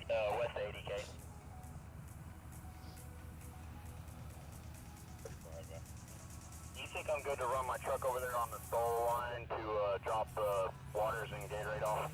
west 80K. You think I'm good to run my truck over there on the STOL line to drop the waters and Gatorade off?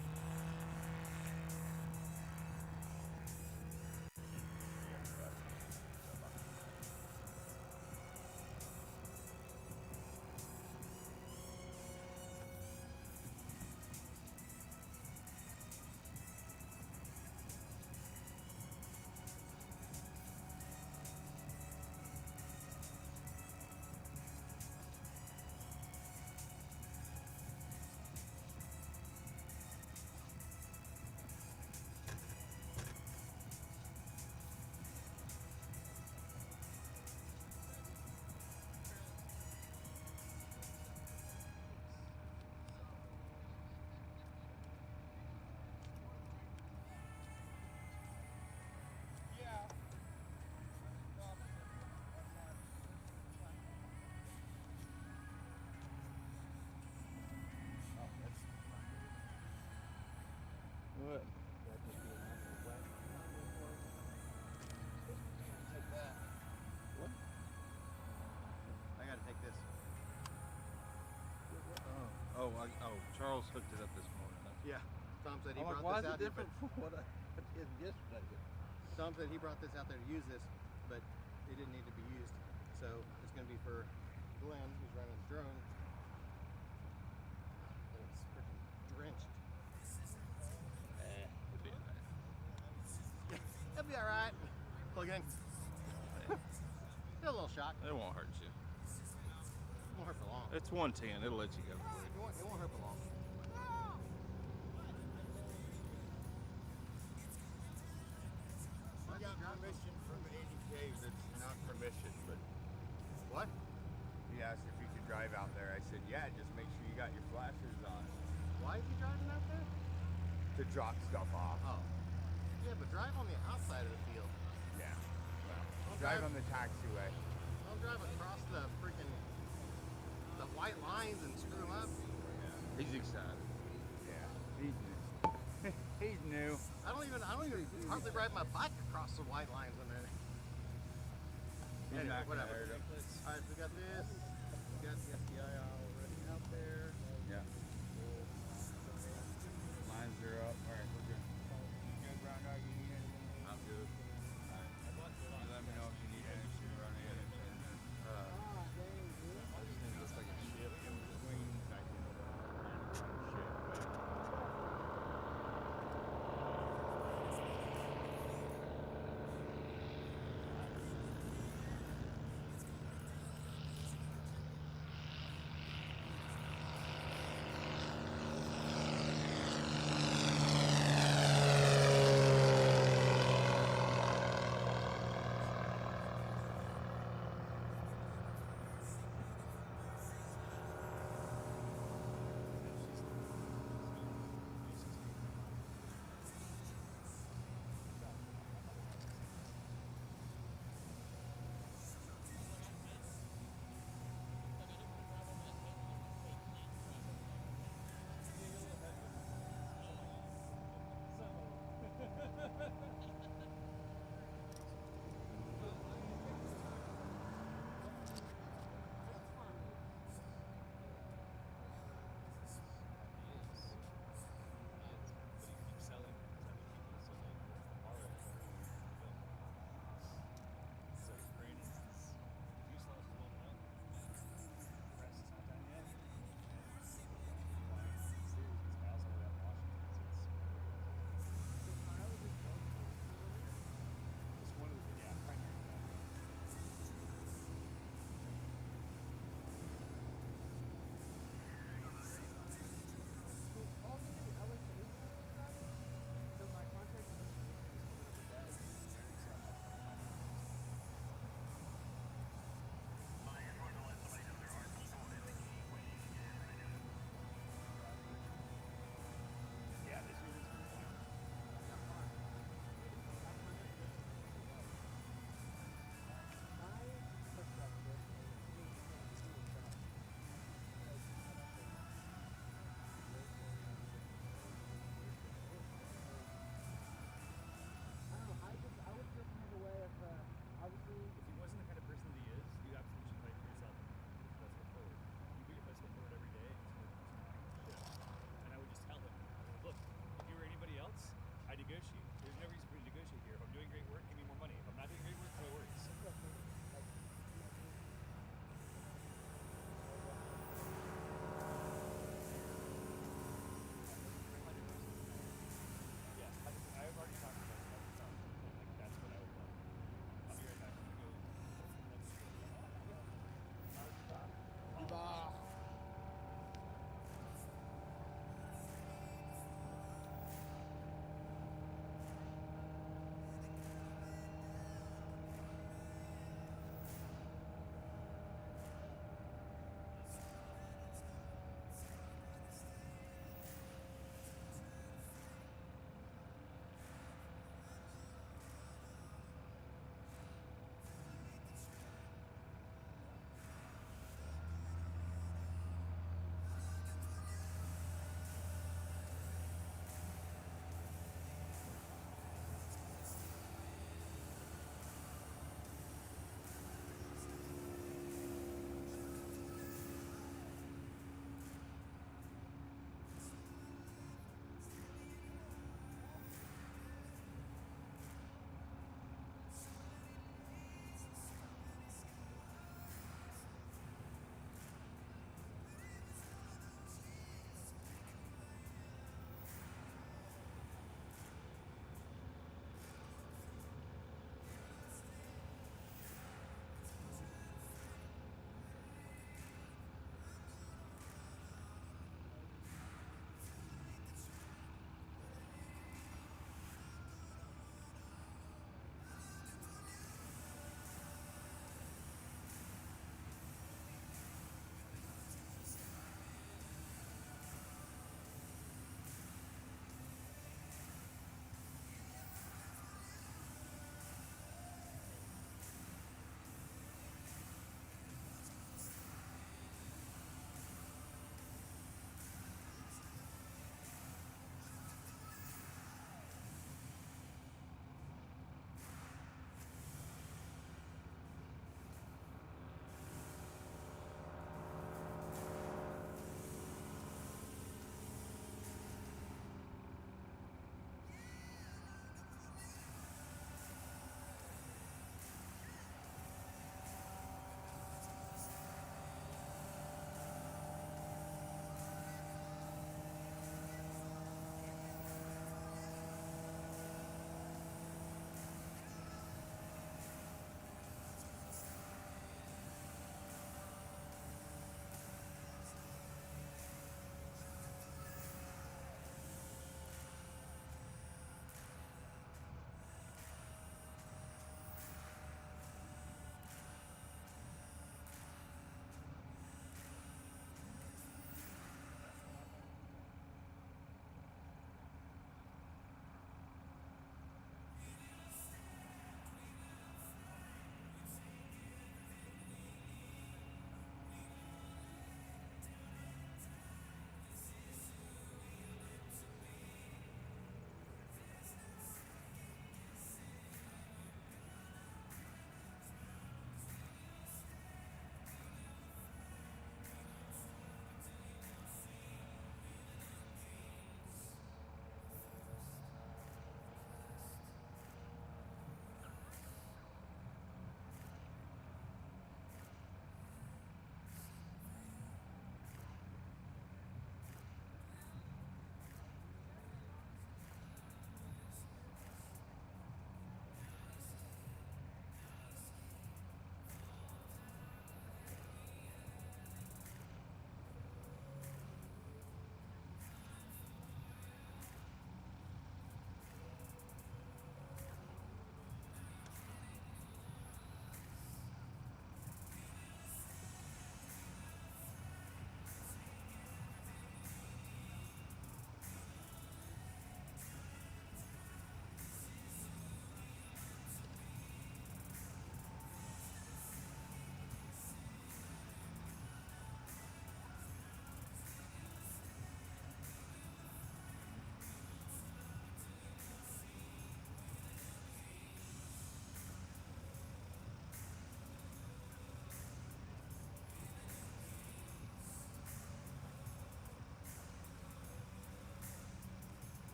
What? Take that. What? I gotta take this. Oh, Charles hooked it up this morning. Yeah. Tom said he I'm like, brought why this is it out here. different from what I did yesterday? Tom said he brought this out there to use this, but it didn't need to be used. So it's gonna be for Glenn, who's running the drone. And it's freaking drenched. It'll be alright. It'll be alright. Plug in. Get a little shock. It won't hurt you. It won't hurt for long. It's 110. It'll let you go. It won't hurt for long. I got permission from 80K that's not permission, but What? he asked if you could drive out there. I said, yeah, just make sure you got your flashers on Why is he driving out there? to drop stuff off. Oh. Yeah, but drive on the outside of the field. Yeah. Well, Don't drive on the taxiway. Don't drive across the freaking the white lines and screw them up. He's excited. Yeah. He's new. He's new. I don't even hardly ride my bike across the white lines on there. He's Anyway, not gonna whatever. hurt him. All right, we got this. We got the SDI already out there. Yeah. Lines are up. All right, we're good. You good, Rondo? You need anything? I'm good. You let me know if you need anything running anything. I just need this like a ship. In between, I can shit.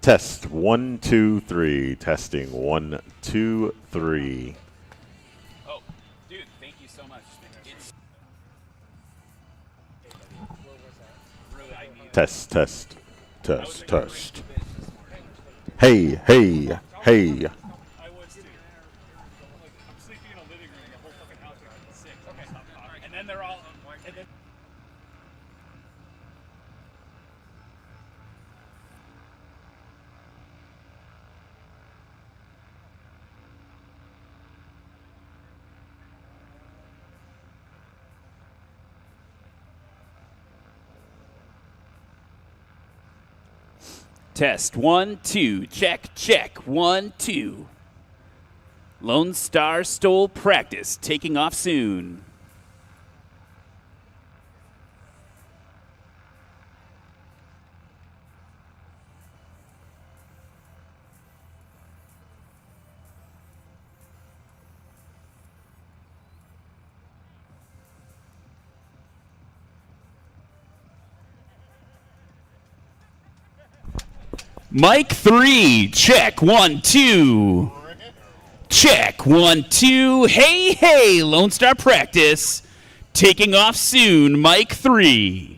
Test 1, 2, 3. Testing 1, 2, 3. Oh, dude, thank you so much. It's really, I need Test, test, test, test. Hey, hey, hey. I was too. I'm sleeping in a living room. The whole fucking house is sick. Okay, stop talking. And then they're all. And then, Test 1, 2. Check, check. 1, 2. Lonestar STOL practice taking off soon. Mic 3, check 1, 2. Check 1, 2. Hey, hey, Lonestar practice taking off soon. Mic 3.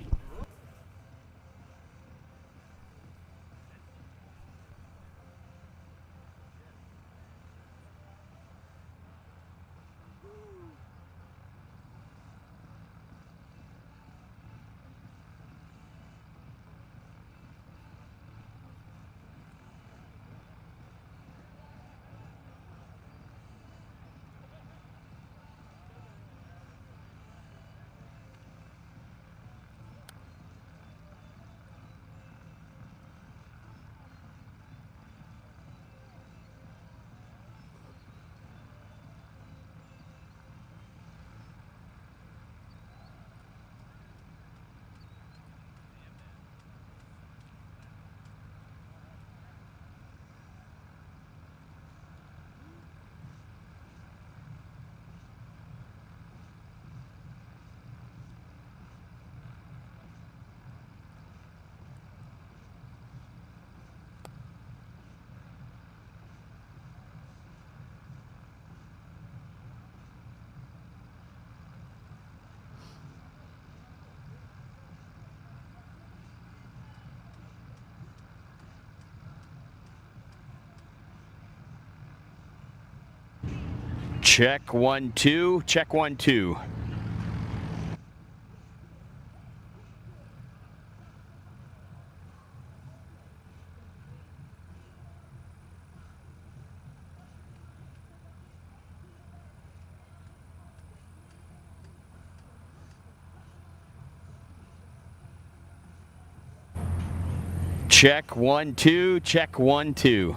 Check 1, 2. Check 1, 2. Check 1, 2. Check 1, 2.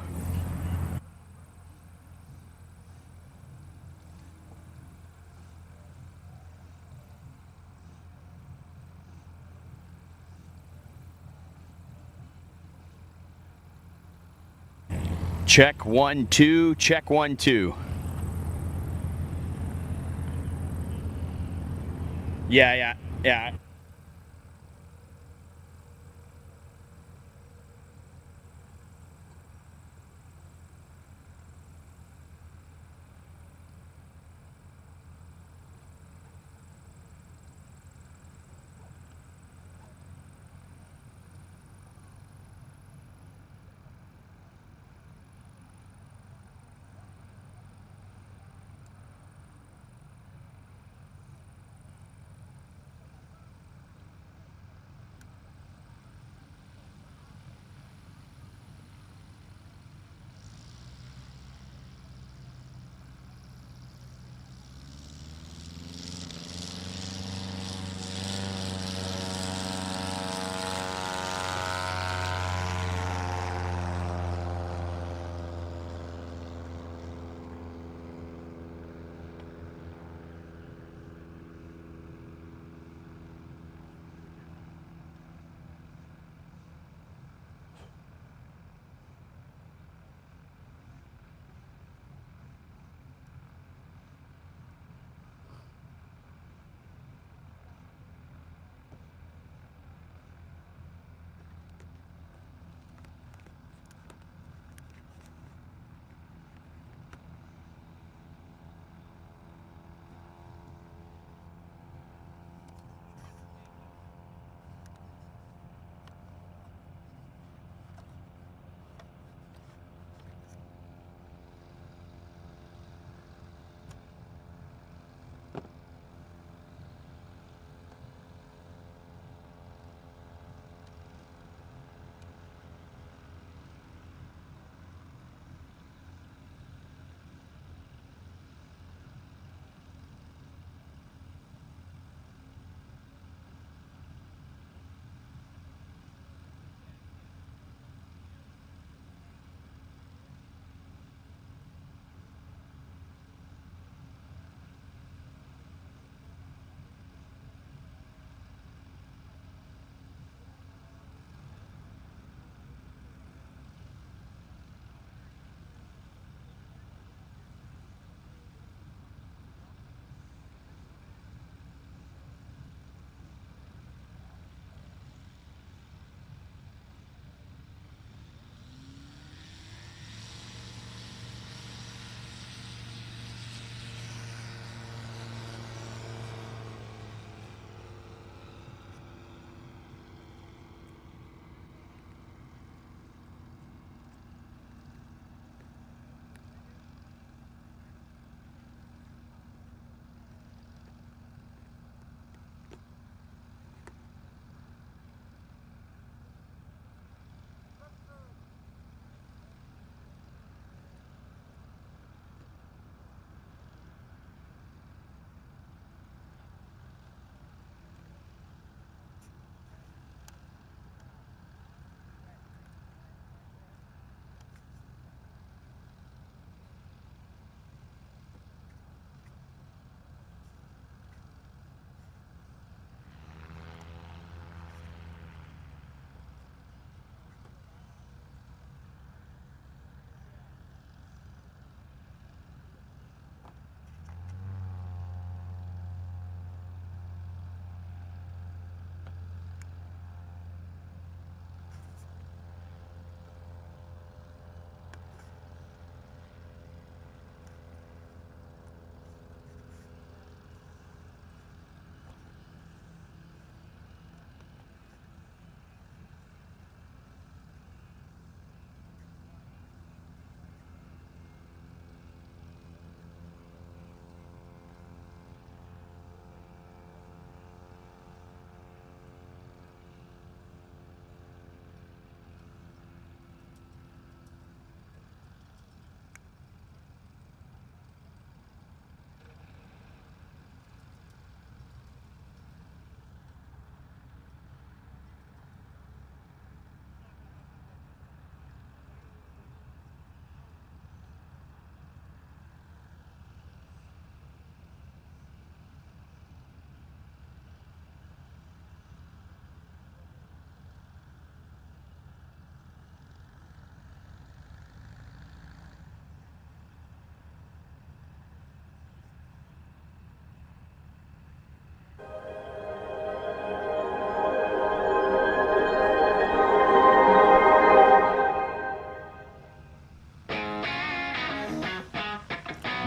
Check 1, 2. Check 1, 2. Yeah.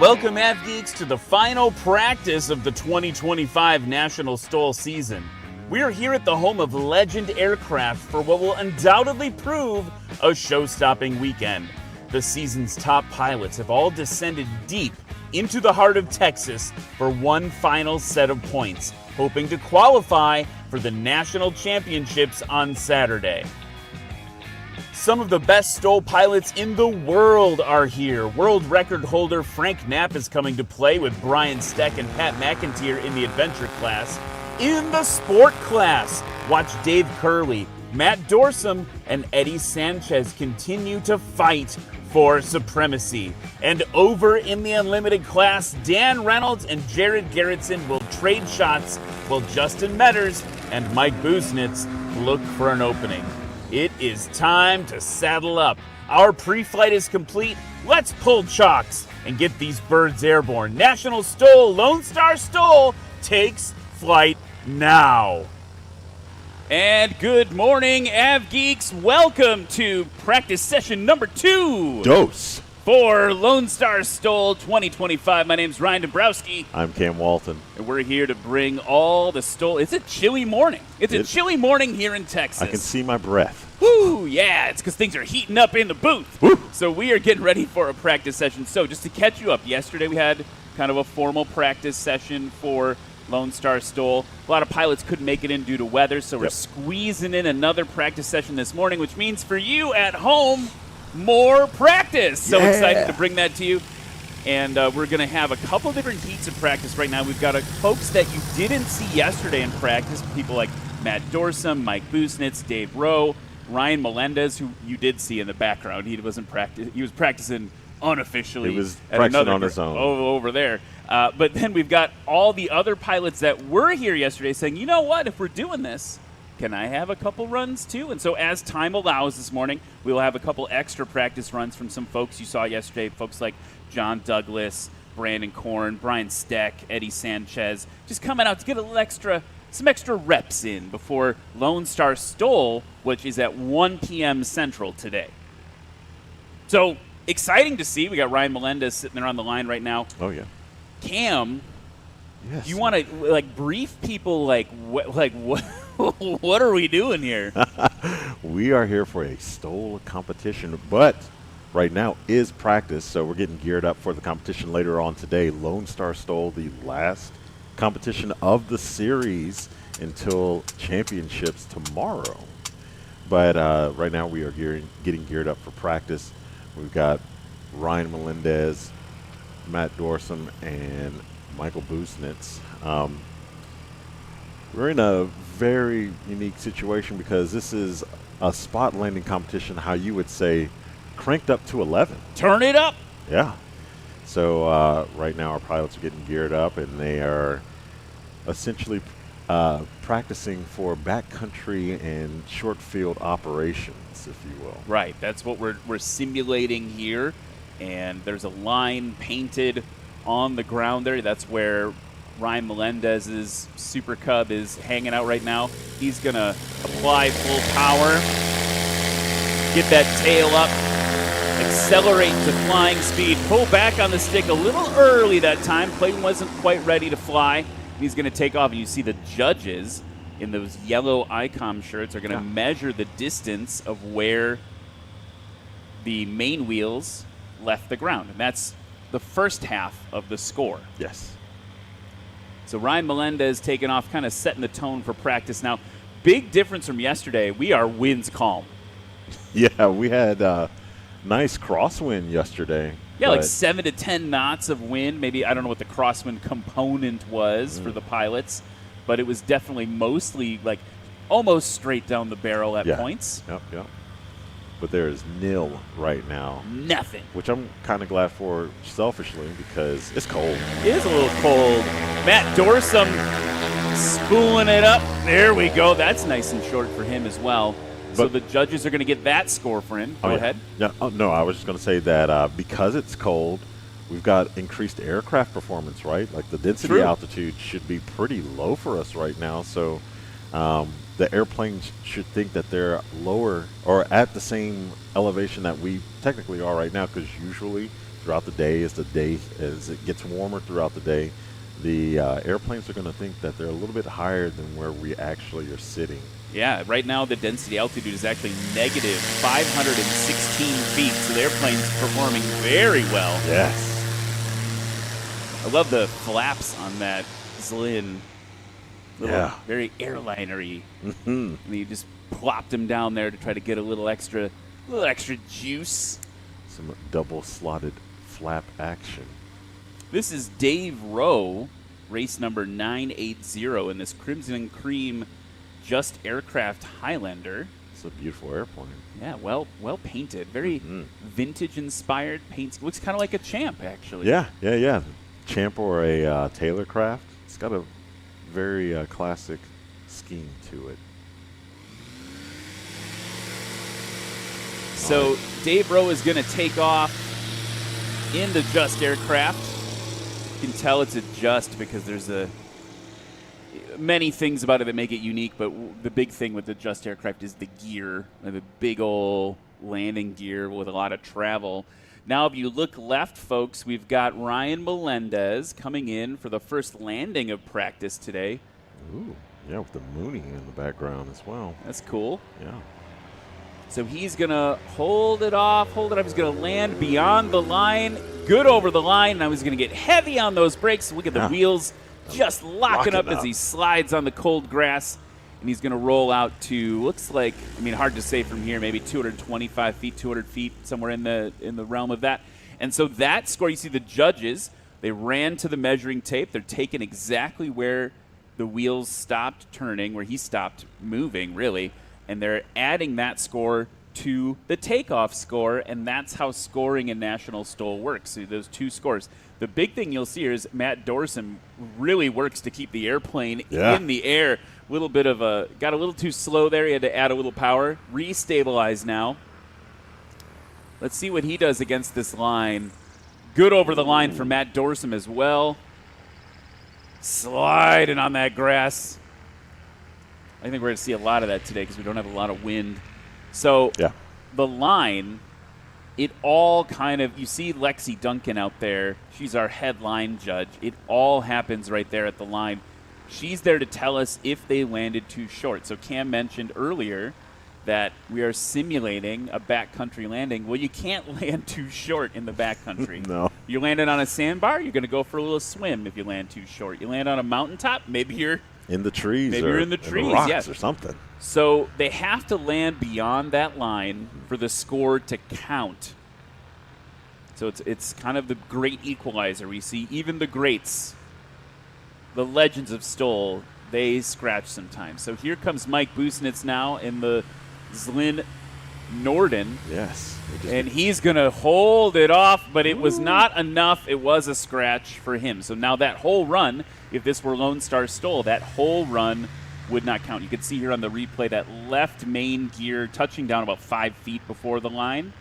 Welcome, AvGeeks, to the final practice of the 2025 National STOL season. We are here at the home of Legend Aircraft for what will undoubtedly prove a show-stopping weekend. The season's top pilots have all descended deep into the heart of Texas for one final set of points, hoping to qualify for the national championships on Saturday. Some of the best STOL pilots in the world are here. World record holder Frank Knapp is coming to play with Brian Steck and Pat McIntyre in the adventure class. In the sport class, watch Dave Curley, Matt Dorsum, and Eddie Sanchez continue to fight for supremacy. And over in the unlimited class, Dan Reynolds and Jared Garrettson will trade shots while Justin Metters and Mike Busnitz look for an opening. It is time to saddle up. Our pre-flight is complete. Let's pull chocks and get these birds airborne. National STOL, Lonestar STOL takes flight now. And good morning, AvGeeks. Welcome to practice session number 2. Dose. For Lonestar STOL 2025. My name's Ryan Dombrowski. I'm Cam Walton. And we're here to bring all the STOL. It's a chilly morning. It's a chilly morning here in Texas. I can see my breath. Woo, yeah, it's because things are heating up in the booth. Woo. So we are getting ready for a practice session. So just to catch you up, yesterday we had kind of a formal practice session for Lonestar STOL. A lot of pilots couldn't make it in due to weather, so we're squeezing in another practice session this morning, which means for you at home, more practice. So excited to bring that to you. And we're going to have a couple different heats of practice right now. We've got folks that you didn't see yesterday in practice, people like Matt Dorsum, Mike Busnitz, Dave Rowe, Ryan Melendez, who you did see in the background. He wasn't practice. He was practicing unofficially. He was at practicing another on his own. over there. But then we've got all the other pilots that were here yesterday saying, you know what, if we're doing this, can I have a couple runs too? And so as time allows this morning, we will have a couple extra practice runs from some folks you saw yesterday, folks like John Douglas, Brandon Korn, Brian Steck, Eddie Sanchez, just coming out to get a little some extra reps in before Lonestar STOL, which is at 1 p.m. Central today. So exciting to see. We got Ryan Melendez sitting there on the line right now. Oh, yeah. Cam, Yes. you want to brief people what are we doing here? We are here for a STOL competition, but right now is practice, so we're getting geared up for the competition later on today. Lonestar STOL, the last competition of the series until championships tomorrow. But right now we are getting geared up for practice. We've got Ryan Melendez, Matt Dorsum, and Michael Busnitz. We're in a very unique situation because this is a spot landing competition, how you would say, cranked up to 11. Turn it up. Yeah. So right now our pilots are getting geared up, and they are essentially practicing for backcountry and short field operations, if you will. Right. That's what we're simulating here. And there's a line painted on the ground there. That's where Ryan Melendez's Super Cub is hanging out right now. He's going to apply full power, get that tail up, accelerate to flying speed, pull back on the stick a little early that time. Plane wasn't quite ready to fly. He's going to take off, and you see the judges in those yellow ICOM shirts are going to measure the distance of where the main wheels left the ground, and that's the first half of the score. Yes. So Ryan Melendez taking off, kind of setting the tone for practice. Now, big difference from yesterday, we are winds calm. Yeah, we had nice crosswind yesterday. Yeah, like 7 to 10 knots of wind. Maybe, I don't know what the crosswind component was for the pilots, but it was definitely mostly like almost straight down the barrel at points. Yep. But there is nil right now. Nothing. Which I'm kind of glad for selfishly because it's cold. It is a little cold. Matt Dorsum spooling it up. There we go. That's nice and short for him as well. So the judges are going to get that score for him. Go ahead. Yeah. Oh, no, I was just going to say that because it's cold, we've got increased aircraft performance, right? Like the density altitude should be pretty low for us right now. So the airplanes should think that they're lower or at the same elevation that we technically are right now, because usually throughout the day, as it gets warmer throughout the day, the airplanes are going to think that they're a little bit higher than where we actually are sitting. Yeah, right now the density altitude is actually negative 516 feet, so the airplane's performing very well. Yes. I love the flaps on that Zlin. Yeah. Very airlinery. Mm-hmm. And you just plopped them down there to try to get a little extra juice. Some double slotted flap action. This is Dave Rowe, race number 980 in this Crimson and Cream Just Aircraft Highlander. It's a beautiful airplane. Yeah, well painted. Very vintage inspired paint. Looks kind of like a Champ, actually. Yeah. Champ or a Taylorcraft. It's got a very classic scheme to it. So Dave Rowe is going to take off in the Just Aircraft. You can tell it's a Just because there's many things about it that make it unique, but the big thing with the Just Aircraft is the gear, the big old landing gear with a lot of travel. Now, if you look left, folks, we've got Ryan Melendez coming in for the first landing of practice today. Ooh, yeah, with the mooning in the background as well. That's cool. Yeah. So he's going to hold it off. He's going to land beyond the line, good over the line. Now he's going to get heavy on those brakes. Look at the wheels just locking up as he slides on the cold grass. And he's going to roll out to, looks like, hard to say from here, maybe 225 feet, 200 feet, somewhere in the realm of that. And so that score, you see the judges, they ran to the measuring tape. They're taking exactly where the wheels stopped turning, where he stopped moving, really. And they're adding that score to the takeoff score, and that's how scoring in National STOL works. So those two scores. The big thing you'll see here is Matt Dorson really works to keep the airplane in the air. Got a little too slow there. He had to add a little power. Restabilize now. Let's see what he does against this line. Good over the line for Matt Dorson as well. Sliding on that grass. I think we're going to see a lot of that today because we don't have a lot of wind. So the line, it all kind of, you see Lexi Duncan out there. She's our headline judge. It all happens right there at the line. She's there to tell us if they landed too short. So Cam mentioned earlier that we are simulating a backcountry landing. Well, you can't land too short in the backcountry. No. You landed on a sandbar, you're going to go for a little swim if you land too short. You land on a mountaintop, maybe you're in the trees. Maybe you're in the trees, rocks or something. So they have to land beyond that line for the score to count. So it's kind of the great equalizer. We see even the greats, the legends of STOL, they scratch sometimes. So here comes Mike Busenitz now in the Zlin Norden. Yes. And he's going to hold it off, but it was not enough. It was a scratch for him. So now that whole run, if this were Lone Star STOL, that whole run would not count. You can see here on the replay that left main gear touching down about 5 feet before the line.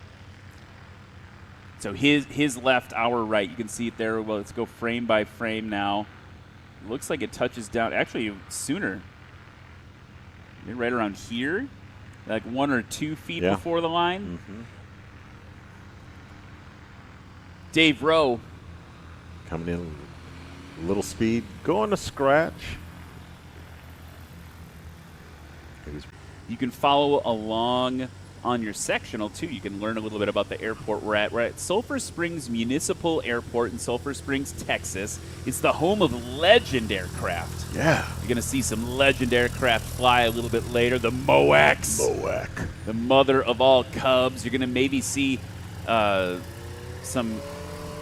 So his left, our right. You can see it there. Well, let's go frame by frame now. Looks like it touches down. Actually, sooner. Right around here. Like 1 or 2 feet before the line. Mm-hmm. Dave Rowe. Coming in a little speed. Going to scratch. You can follow along on your sectional, too. You can learn a little bit about the airport we're at. We're at Sulphur Springs Municipal Airport in Sulphur Springs, Texas. It's the home of Legend Aircraft. Yeah. You're going to see some Legend Aircraft fly a little bit later. The MOACs. The mother of all Cubs. You're going to maybe see some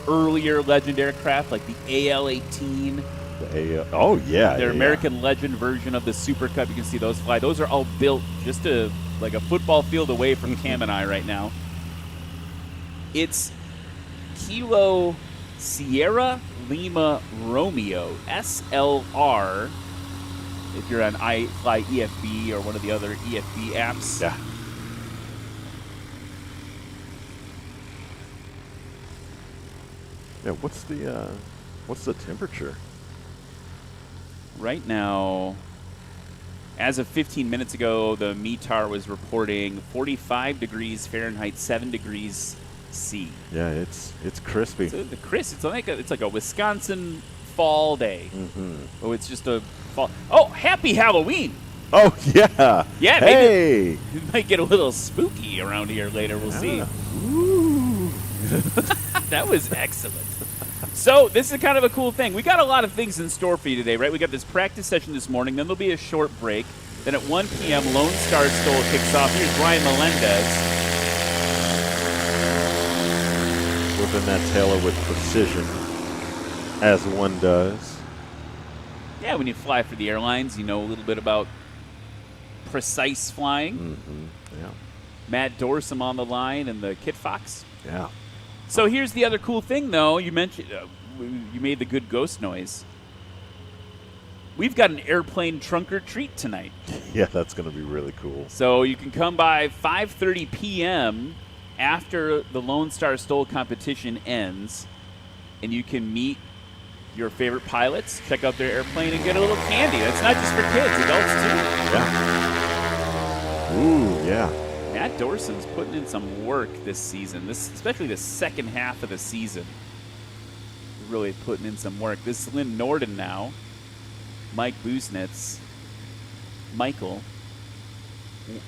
earlier Legend Aircraft like the AL-18. Their American Legend version of the Super Cup. You can see those fly. Those are all built just like a football field away from Cam and I right now. It's Kilo Sierra Lima Romeo, SLR, if you're on iFly EFB or one of the other EFB apps. Yeah. Yeah, what's the temperature? Right now, as of 15 minutes ago, the METAR was reporting 45 degrees Fahrenheit, 7 degrees see. Yeah, it's crispy. So the crisp, it's like a Wisconsin fall day. Oh, it's just a fall. Oh, happy Halloween! Oh yeah. Yeah, hey. maybe it might get a little spooky around here later. We'll see. Ooh. That was excellent. So this is kind of a cool thing. We got a lot of things in store for you today, right? We got this practice session this morning. Then there'll be a short break. Then at 1 p.m., Lone Star STOL kicks off. Here's Ryan Melendez. Whipping that tailor with precision, as one does. Yeah, when you fly for the airlines, you know a little bit about precise flying. Yeah. Matt Dorsum on the line and the Kit Fox. Yeah. So here's the other cool thing, though. You mentioned you made the good ghost noise. We've got an airplane trunk or treat tonight. Yeah, that's going to be really cool. So you can come by 5:30 p.m. after the Lone Star STOL competition ends, and you can meet your favorite pilots, check out their airplane, and get a little candy. That's not just for kids, adults too. Yeah. Ooh, yeah. Matt Dorsum's putting in some work this season, especially the second half of the season. Really putting in some work. This is Lynn Norden now. Mike Busnitz. Michael.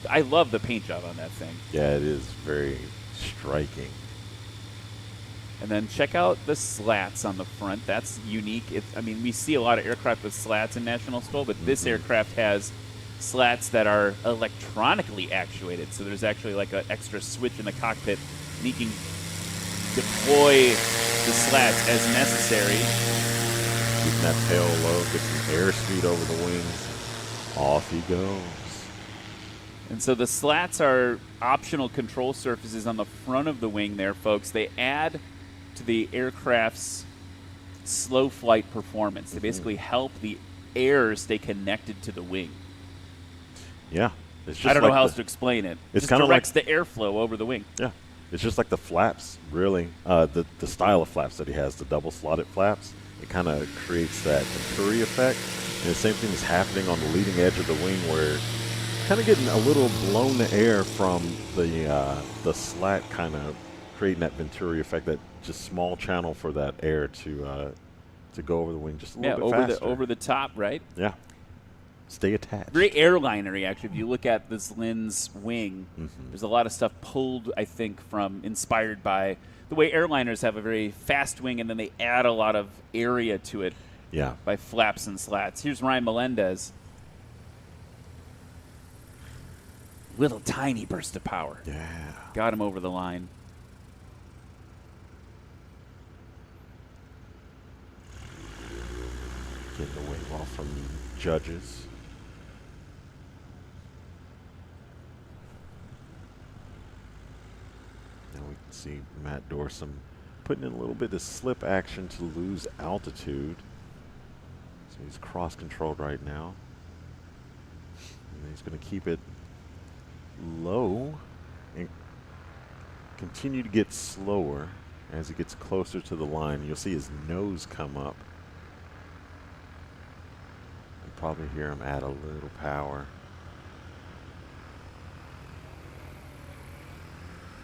I love the paint job on that thing. Yeah, it is very striking. And then check out the slats on the front. That's unique. I mean, we see a lot of aircraft with slats in National STOL, but this aircraft has slats that are electronically actuated. So there's actually like an extra switch in the cockpit, and you can deploy the slats as necessary. Keeping that tail low, get some airspeed over the wings. Off he goes. And so the slats are optional control surfaces on the front of the wing there, folks. They add to the aircraft's slow flight performance. They basically help the air stay connected to the wing. Yeah. It's just I don't know like how else to explain it. It's just kind of directs like the airflow over the wing. Yeah. It's just like the flaps, really. The style of flaps that he has, the double slotted flaps, it kind of creates that Venturi effect. And the same thing is happening on the leading edge of the wing where kind of getting a little blown air from the slat, kind of creating that Venturi effect, that just small channel for that air to go over the wing just a little bit faster. Over the top, right? Yeah. Stay attached. Very airlinery, actually. If you look at this Lynn's wing, there's a lot of stuff pulled, I think, inspired by the way airliners have a very fast wing, and then they add a lot of area to it. Yeah. By flaps and slats. Here's Ryan Melendez. Little tiny burst of power. Yeah. Got him over the line. Getting the wing off from judges. Now we can see Matt Dorsum putting in a little bit of slip action to lose altitude. So he's cross-controlled right now. And he's going to keep it low and continue to get slower as he gets closer to the line. You'll see his nose come up. And probably hear him add a little power.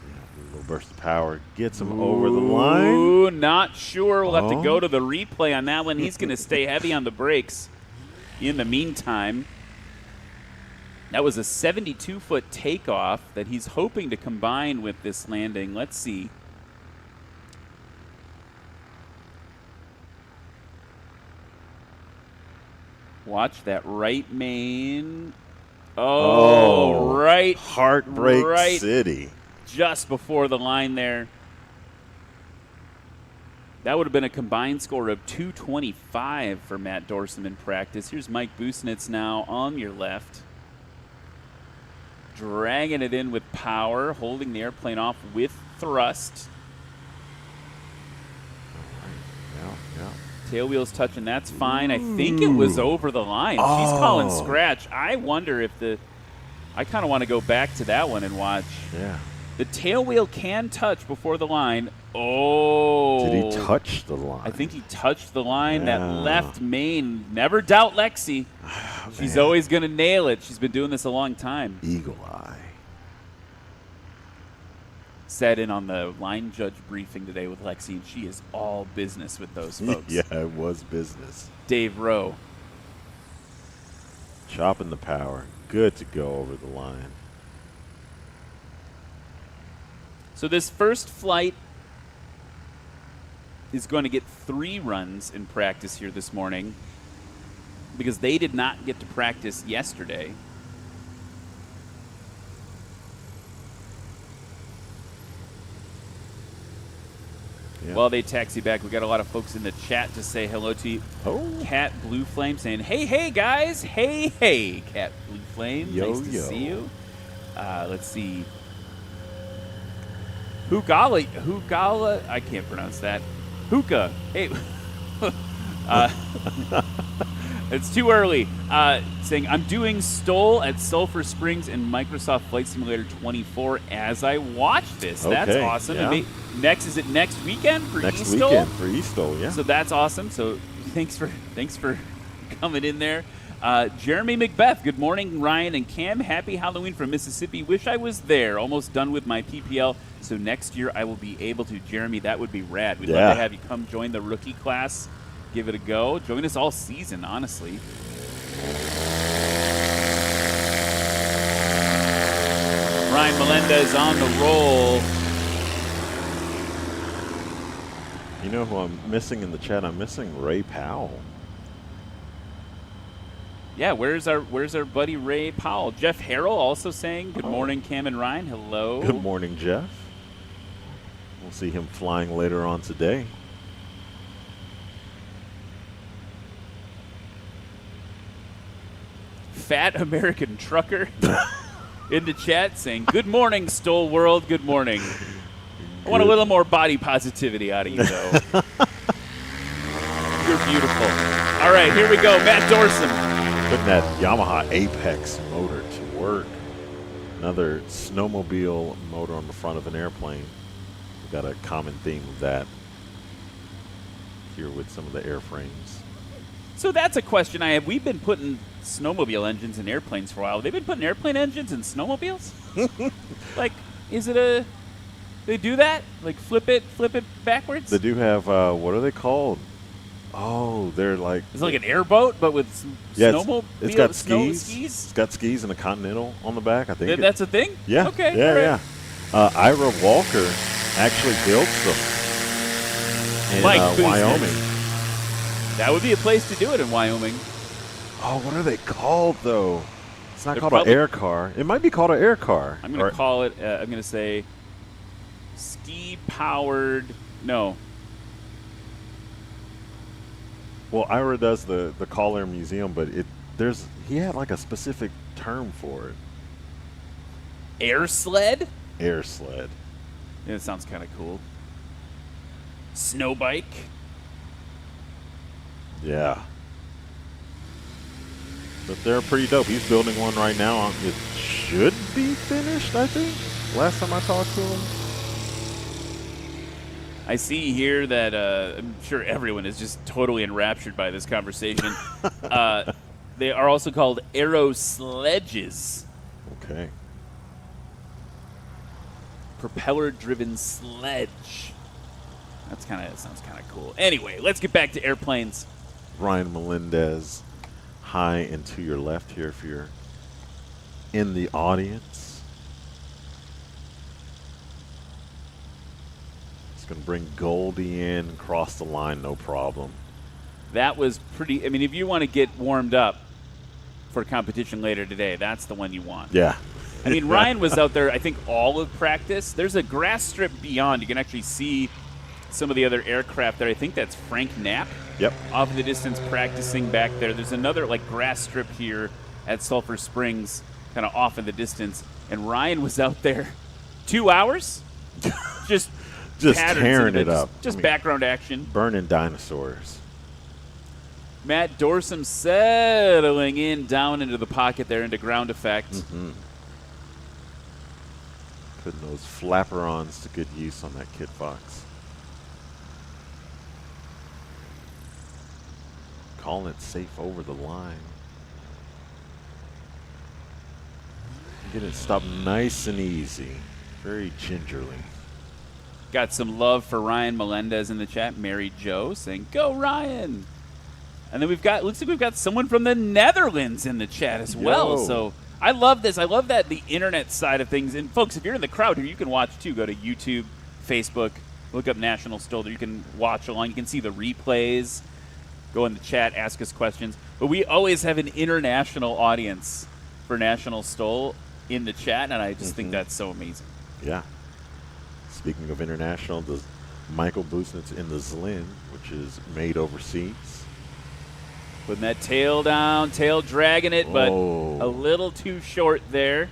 Yeah, a little burst of power gets him over the line. Ooh, not sure. We'll have to go to the replay on that one. He's going to stay heavy on the brakes in the meantime. That was a 72-foot takeoff that he's hoping to combine with this landing. Let's see. Watch that right main. Oh, right. Heartbreak City. Just before the line there. That would have been a combined score of 225 for Matt Dorsum in practice. Here's Mike Busnitz now on your left. Dragging it in with power, holding the airplane off with thrust. Yeah. Tail wheels touching, that's fine. I think it was over the line. She's calling scratch. I wonder if I kind of want to go back to that one and watch. Yeah. The tail wheel can touch before the line. Oh. Did he touch the line? I think he touched the line. Yeah. That left main. Never doubt Lexi. She's always going to nail it. She's been doing this a long time. Eagle eye. sat in on the line judge briefing today with Lexi, and she is all business with those folks. Yeah, it was business. Dave Rowe. Chopping the power. Good to go over the line. So this first flight is going to get 3 runs in practice here this morning because they did not get to practice yesterday. Yeah. While they taxi back, we got a lot of folks in the chat to say hello to you. Oh. Cat Blue Flame saying, hey, guys. Hey, Cat Blue Flame. Yo, nice to yo. see you. Let's see. Hugala, I can't pronounce that. Hookah. Hey. It's too early. Saying, I'm doing STOL at Sulphur Springs in Microsoft Flight Simulator 24 as I watch this. That's Okay, awesome. yeah. And is it next weekend for Next eSTOL? weekend for eSTOL, yeah. So that's awesome. So thanks for coming in there. Jeremy Macbeth, good morning, Ryan and Cam. Happy Halloween from Mississippi. Wish I was there. Almost done with my PPL. So next year I will be able to. Jeremy, that would be rad. We'd love to have you come join the rookie class. Give it a go. Join us all season, honestly. Ryan Melendez on the roll. You know who I'm missing in the chat? I'm missing Ray Powell. Yeah, where's our buddy Ray Powell? Jeff Harrell also saying good morning, Cam and Ryan. Hello. Good morning, Jeff. We'll see him flying later on today. Fat American Trucker in the chat saying, good morning, STOL World. Good morning. I want a little more body positivity out of you, though. You're beautiful. All right, here we go. Matt Dorson. Putting that Yamaha Apex motor to work. Another snowmobile motor on the front of an airplane. We've got a common theme of that here with some of the airframes. So that's a question I have. We've been putting snowmobile engines in airplanes for a while. They've been putting airplane engines in snowmobiles? Like, is it a... They do that? Like flip it backwards? They do have, what are they called? Oh, they're like... It's like an airboat, but with snowmobile. It's got skis. skis. It's got skis and a Continental on the back, I think. That's a thing? Yeah. Okay. Yeah, all right. yeah. Ira Walker actually builds them in Mike Boosman. Wyoming. That would be a place to do it in Wyoming. Oh, what are they called, though? It's not They're called probably- an air car. It might be called an air car. I'm going to call it, I'm going to say ski-powered, no. Well, Ira does the Call Air Museum, but he had like a specific term for it. Air sled? Air sled. Yeah, it sounds kind of cool. Snow bike? Yeah. But they're pretty dope. He's building one right now. It should be finished, I think. Last time I talked to him. I see here that I'm sure everyone is just totally enraptured by this conversation. They are also called aero sledges. Okay. Propeller-driven sledge. Sounds kind of cool. Anyway, let's get back to airplanes. Ryan Melendez, high and to your left here if you're in the audience. It's going to bring Goldie in, cross the line, no problem. That was pretty. I mean, if you want to get warmed up for a competition later today, that's the one you want. Yeah. I mean, Ryan was out there, I think, all of practice. There's a grass strip beyond. You can actually see some of the other aircraft there. I think that's Frank Knapp. Yep. Off in the distance practicing back there. There's another like grass strip here at Sulphur Springs, kind of off in the distance. And Ryan was out there 2 hours, just patterns tearing in it up. Just I mean, background action. burning dinosaurs. Matt Dorsum settling in down into the pocket there into ground effect. Mm-hmm. Putting those flapper-ons to good use on that Kit Fox. Calling it safe over the line. Get it stopped nice and easy. Very gingerly. Got some love for Ryan Melendez in the chat. Mary Jo saying, "Go Ryan!" And then looks like we've got someone from the Netherlands in the chat as well. Yo. So I love this. I love that the internet side of things. And folks, if you're in the crowd here, you can watch too. Go to YouTube, Facebook, look up National Stole. You can watch along. You can see the replays. Go in the chat, ask us questions. But we always have an international audience for National Stole in the chat, and I just think that's so amazing. Yeah. Speaking of international, the Michael Busnitz in the Zlin, which is made overseas. Putting that tail down, tail dragging it, but a little too short there.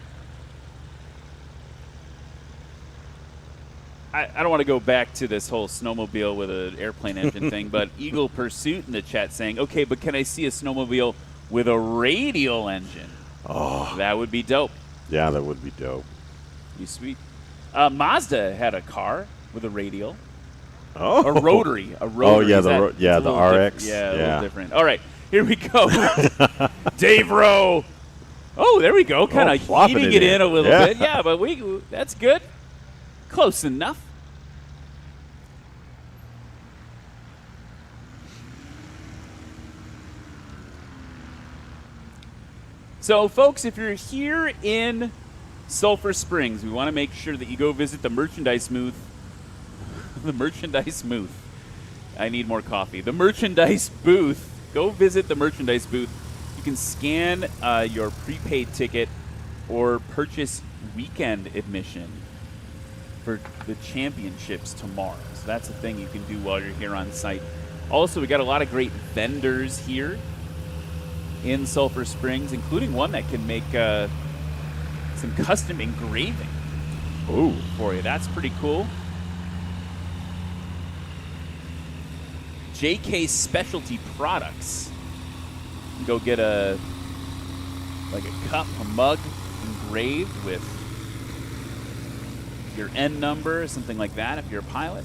I don't want to go back to this whole snowmobile with an airplane engine thing, but Eagle Pursuit in the chat saying, okay, but can I see a snowmobile with a radial engine? Oh. That would be dope. Yeah, that would be dope. Be sweet. Mazda had a car with a radial. Oh. A rotary. Oh, yeah, the RX. Yeah, a little different. All right, here we go. Dave Rowe. Oh, there we go. Kind of heaving it in a little bit. Yeah, but that's good. Close enough. So, folks, if you're here in Sulphur Springs, we want to make sure that you go visit the merchandise booth. The merchandise booth. I need more coffee. The merchandise booth. Go visit the merchandise booth. You can scan your prepaid ticket or purchase weekend admission for the championships tomorrow. So that's a thing you can do while you're here on site. Also, we got a lot of great vendors here in Sulphur Springs, including one that can make some custom engraving for you. That's pretty cool. JK Specialty Products. You can go get a cup, a mug engraved with your N number, something like that if you're a pilot.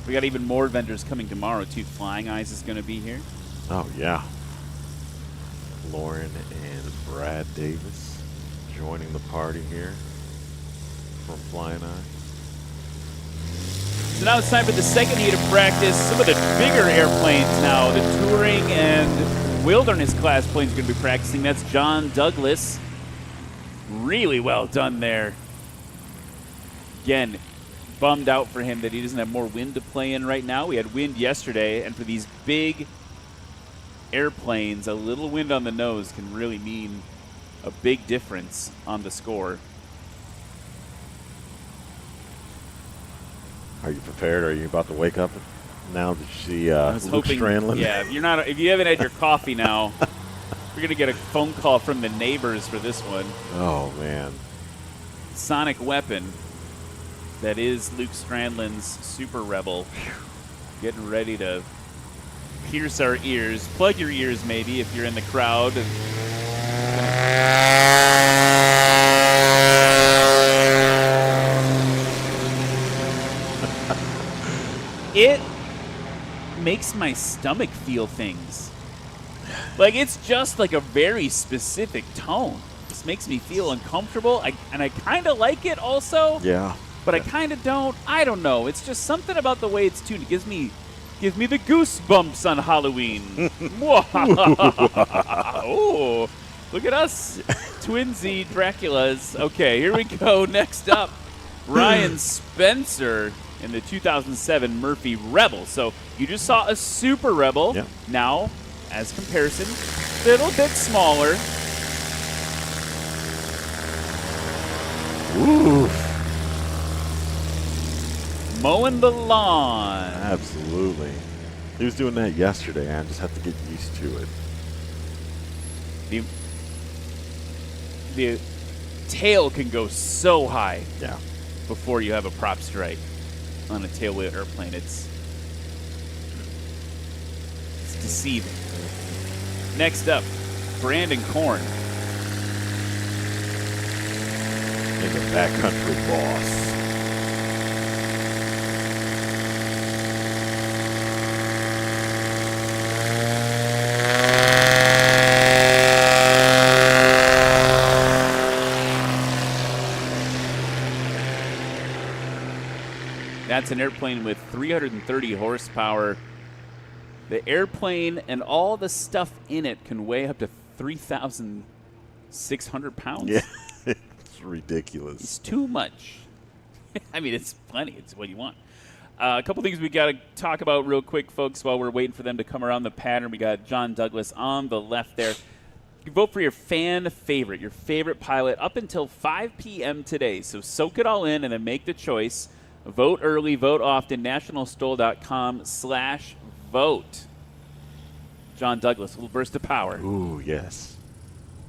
We got even more vendors coming tomorrow too. Flying Eyes is going to be here. Oh, yeah. Lauren and Brad Davis joining the party here from Flying Eyes. So now it's time for the second heat of practice. Some of the bigger airplanes now, the Touring and Wilderness class planes are going to be practicing. That's John Douglas. Really well done there. Again, bummed out for him that he doesn't have more wind to play in right now. We had wind yesterday, and for these big airplanes, a little wind on the nose can really mean a big difference on the score. Are you prepared? Are you about to wake up now that you see Luke hoping, Strandland? Yeah, if you haven't had your coffee now, we're going to get a phone call from the neighbors for this one. Oh, man. Sonic weapon that is Luke Strandland's Super Rebel. Getting ready to pierce our ears. Plug your ears maybe if you're in the crowd. It makes my stomach feel things. Like, it's just like a very specific tone. This makes me feel uncomfortable, and I kind of like it also. Yeah. But I kind of don't. I don't know. It's just something about the way it's tuned. It gives me the goosebumps on Halloween. Oh, look at us, twinsy Draculas. Okay, here we go. Next up, Ryan Spencer in the 2007 Murphy Rebel. So you just saw a Super Rebel. Yep. Now, as comparison, a little bit smaller. Ooh. Mowing the lawn. Absolutely. He was doing that yesterday. I just have to get used to it. The tail can go so high. Yeah. Before you have a prop strike on a tailwheel airplane. It's deceiving. Next up, Brandon Korn. In the backcountry boss. That's an airplane with 330 horsepower. The airplane and all the stuff in it can weigh up to 3,600 pounds. Yeah, it's ridiculous. It's too much. I mean, it's plenty. It's what you want. A couple things we got to talk about real quick, folks, while we're waiting for them to come around the pattern. We got John Douglas on the left there. You vote for your fan favorite, your favorite pilot, up until 5 p.m. today. So soak it all in and then make the choice. Vote early, vote often, nationalstol.com/vote. John Douglas, a little burst of power. Ooh, yes.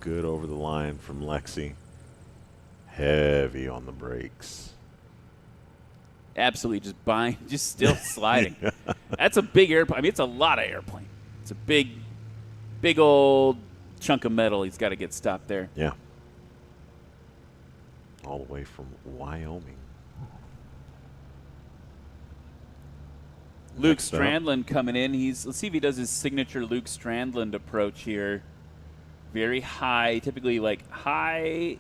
Good over the line from Lexi. Heavy on the brakes. Absolutely, just still sliding. That's a big airplane. I mean, it's a lot of airplane. It's a big old chunk of metal. He's got to get stopped there. Yeah. All the way from Wyoming. Luke Next up. Strandland coming in. Let's see if he does his signature Luke Strandland approach here. Very high, typically like high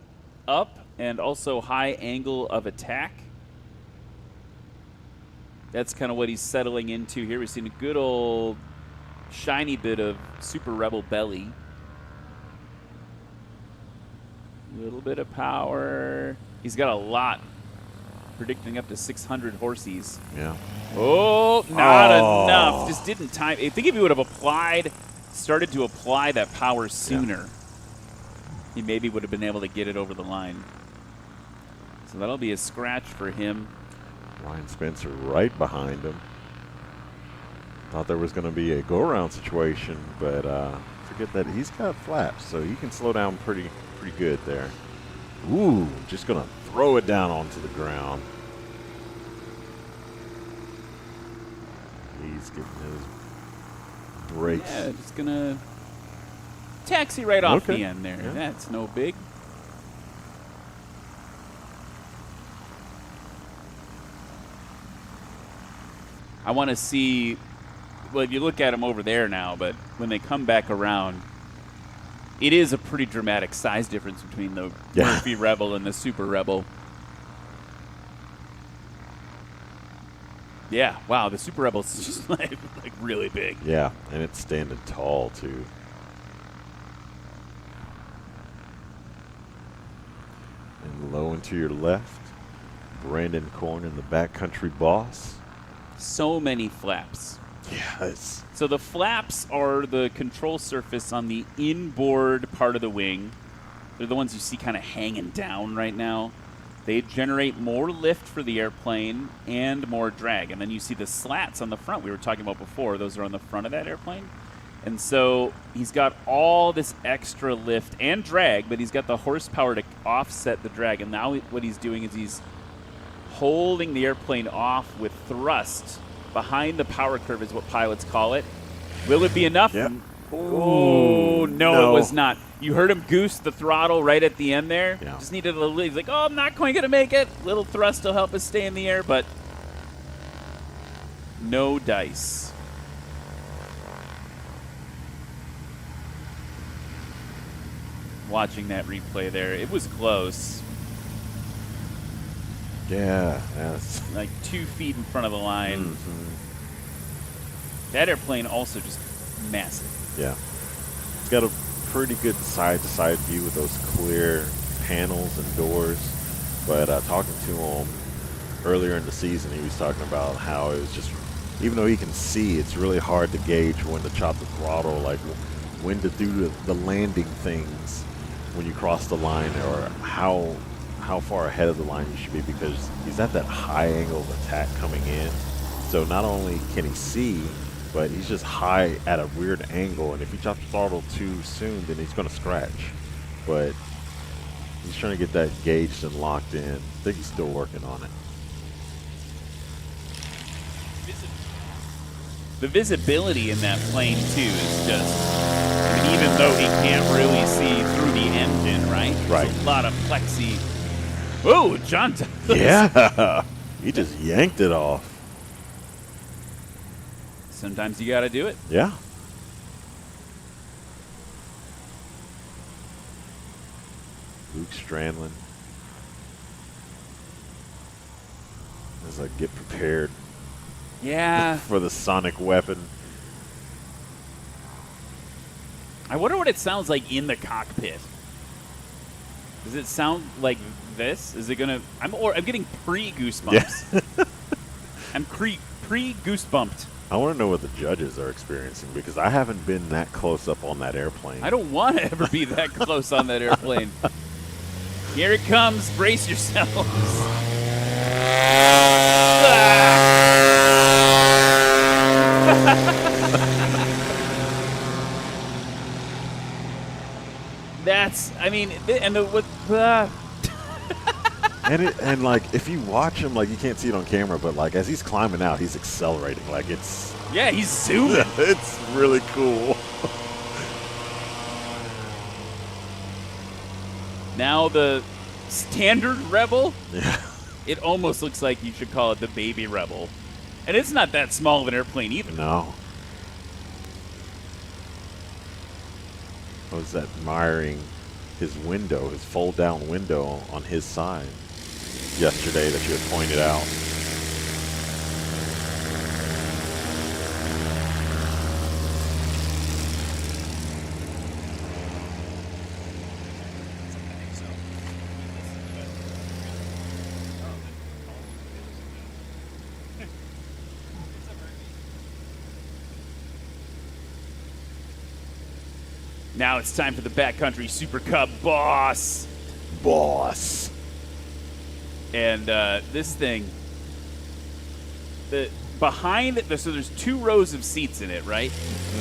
up and also high angle of attack. That's kind of what he's settling into here. We've seen a good old shiny bit of Super Rebel belly. A little bit of power. He's got a lot. Predicting up to 600 horses. Yeah. Oh, not enough. Just didn't time. I think if he would have started to apply that power sooner, he maybe would have been able to get it over the line. So that'll be a scratch for him. Ryan Spencer right behind him. Thought there was going to be a go-around situation, but forget that he's got flaps, so he can slow down pretty good there. Ooh, just going to throw it down onto the ground. He's getting his brakes. Yeah, just going to taxi right off Okay. the end there. Yeah. That's no big. I want to see, well, if you look at them over there now, but when they come back around, it is a pretty dramatic size difference between the Murphy Rebel and the Super Rebel. Yeah, wow, the Super Rebel's just like really big. Yeah, and it's standing tall, too. And low and to your left, Brandon Korn in the backcountry boss. So many flaps. Yes. So the flaps are the control surface on the inboard part of the wing. They're the ones you see kind of hanging down right now. They generate more lift for the airplane and more drag. And then you see the slats on the front we were talking about before. Those are on the front of that airplane. And so he's got all this extra lift and drag, but he's got the horsepower to offset the drag. And now what he's doing is he's holding the airplane off with thrust behind the power curve is what pilots call it. Will it be enough? Yep. Oh, no, it was not. You heard him goose the throttle right at the end there. Yeah. Just needed a little, he's like, oh, I'm not quite going to make it. Little thrust will help us stay in the air, but no dice. Watching that replay there, it was close. Yeah, that's Like 2 feet in front of the line. That airplane also just massive. yeah. It's got a pretty good side-to-side view with those clear panels and doors. But talking to him earlier in the season, he was talking about how it was just, even though he can see, it's really hard to gauge when to chop the throttle, like when to do the landing things when you cross the line, or how far ahead of the line you should be, because he's at that high angle of attack coming in. So not only can he see, but he's just high at a weird angle, and if he chops the throttle too soon, then he's going to scratch. But he's trying to get that gauged and locked in. I think he's still working on it. The visibility in that plane, too, is just, I mean, even though he can't really see through the engine, right? Right. There's a lot of plexi. Oh, John Douglas. Yeah, he just yanked it off. Sometimes you got to do it. Yeah. Luke Strandland. was like, get prepared Yeah. for the sonic weapon. I wonder what it sounds like in the cockpit. Does it sound like this? Is it gonna? I'm getting pre-goosebumps. Yeah. I'm pre-goosebumped. I want to know what the judges are experiencing because I haven't been that close up on that airplane. I don't want to ever be that close on that airplane. Here it comes. Brace yourselves. That's, I mean, and the what? And like if you watch him, like you can't see it on camera, but like as he's climbing out, he's accelerating. Like it's Yeah, he's zooming. it's really cool. Now the standard Rebel, Yeah. it almost looks like you should call it the baby Rebel. And it's not that small of an airplane either. No. I was admiring his window, his fold-down window on his side yesterday that you had pointed out. Now it's time for the Backcountry Super Cub boss. Boss. And this thing, behind it, so there's 2 rows of seats in it, right?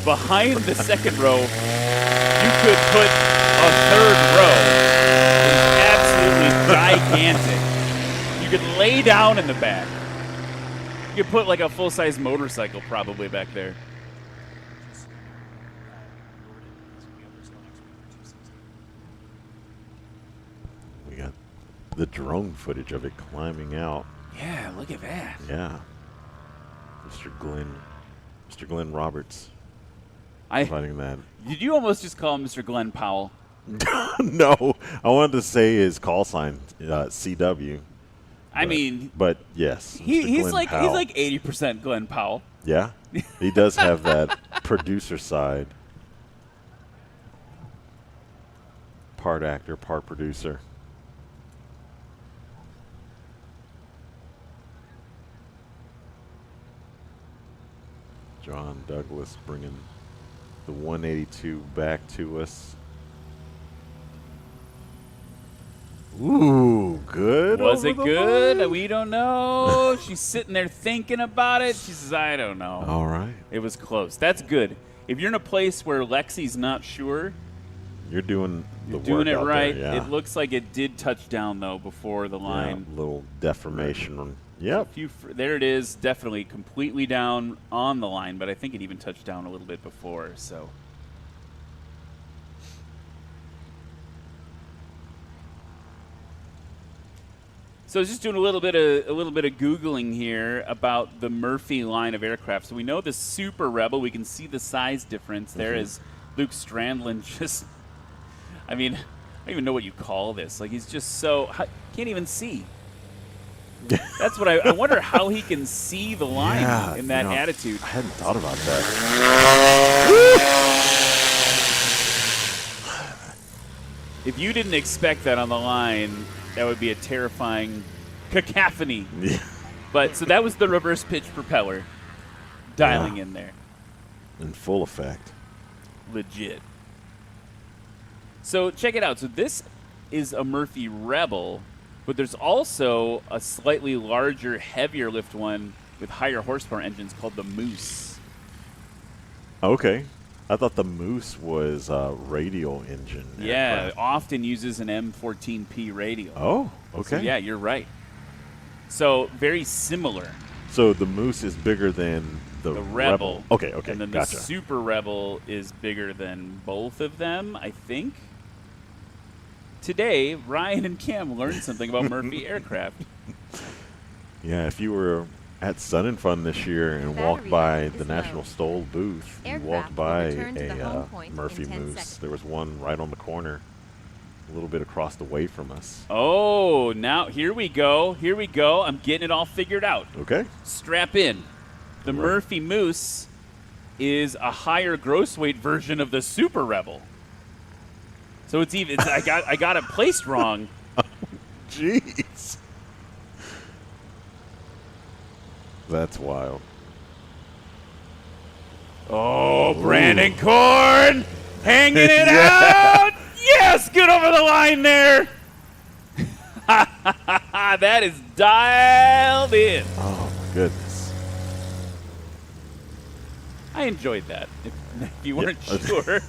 Behind the second row, you could put a 3rd row. It's absolutely gigantic. You could lay down in the back. You could put like a full-size motorcycle probably back there. We got the drone footage of it climbing out. Yeah, look at that. Yeah. Mr. Glenn Roberts providing that. Did you almost just call him Mr. Glenn Powell? No, I wanted to say his call sign, CW. I mean, but yes, he's Glenn like Powell. 80% Glenn Powell. Yeah, he does have that producer side. Part actor, part producer. John Douglas bringing the 182 back to us. Ooh, good. Was over it the good? line. We don't know. She's sitting there thinking about it. She says, I don't know. All right. It was close. That's good. If you're in a place where Lexi's not sure, You're doing the doing work it out right. There, yeah. It looks like it did touch down, though, before the line. Yeah, little deformation. Yep. There it is. Definitely completely down on the line, but I think it even touched down a little bit before. So. So I was just doing a little bit of googling here about the Murphy line of aircraft. So we know the Super Rebel. We can see the size difference. There is Luke Strandlin. Just, I mean, I don't even know what you call this. Like he's just so can't even see. That's what I wonder how he can see the line in that attitude. I hadn't thought about that. If you didn't expect that on the line, that would be a terrifying cacophony. Yeah. But so that was the reverse pitch propeller dialing in there. In full effect. Legit. So check it out. So this is a Murphy Rebel, but there's also a slightly larger, heavier lift one with higher horsepower engines called the Moose. Okay. I thought the Moose was a radial engine. Yeah, aircraft. often uses an M14P radial. Oh, okay. So yeah, you're right. So very similar. So the Moose is bigger than the Rebel. Okay, And then gotcha. the Super Rebel is bigger than both of them, I think. Today, Ryan and Cam learned something about Murphy aircraft. Yeah, if you were at Sun and Fun this year and walked by the National STOL booth, you walked by a Murphy Moose. There was one right on the corner. a little bit across the way from us. Oh, now here we go. Here we go. I'm getting it all figured out. Okay. Strap in. The Right. Murphy Moose is a higher gross weight version of the Super Rebel. So it's even. I got it placed wrong. Jeez. That's wild. Oh, Brandon Korn hanging it out. Yes, get over the line there. That is dialed in. Oh, my goodness. I enjoyed that. If you weren't sure.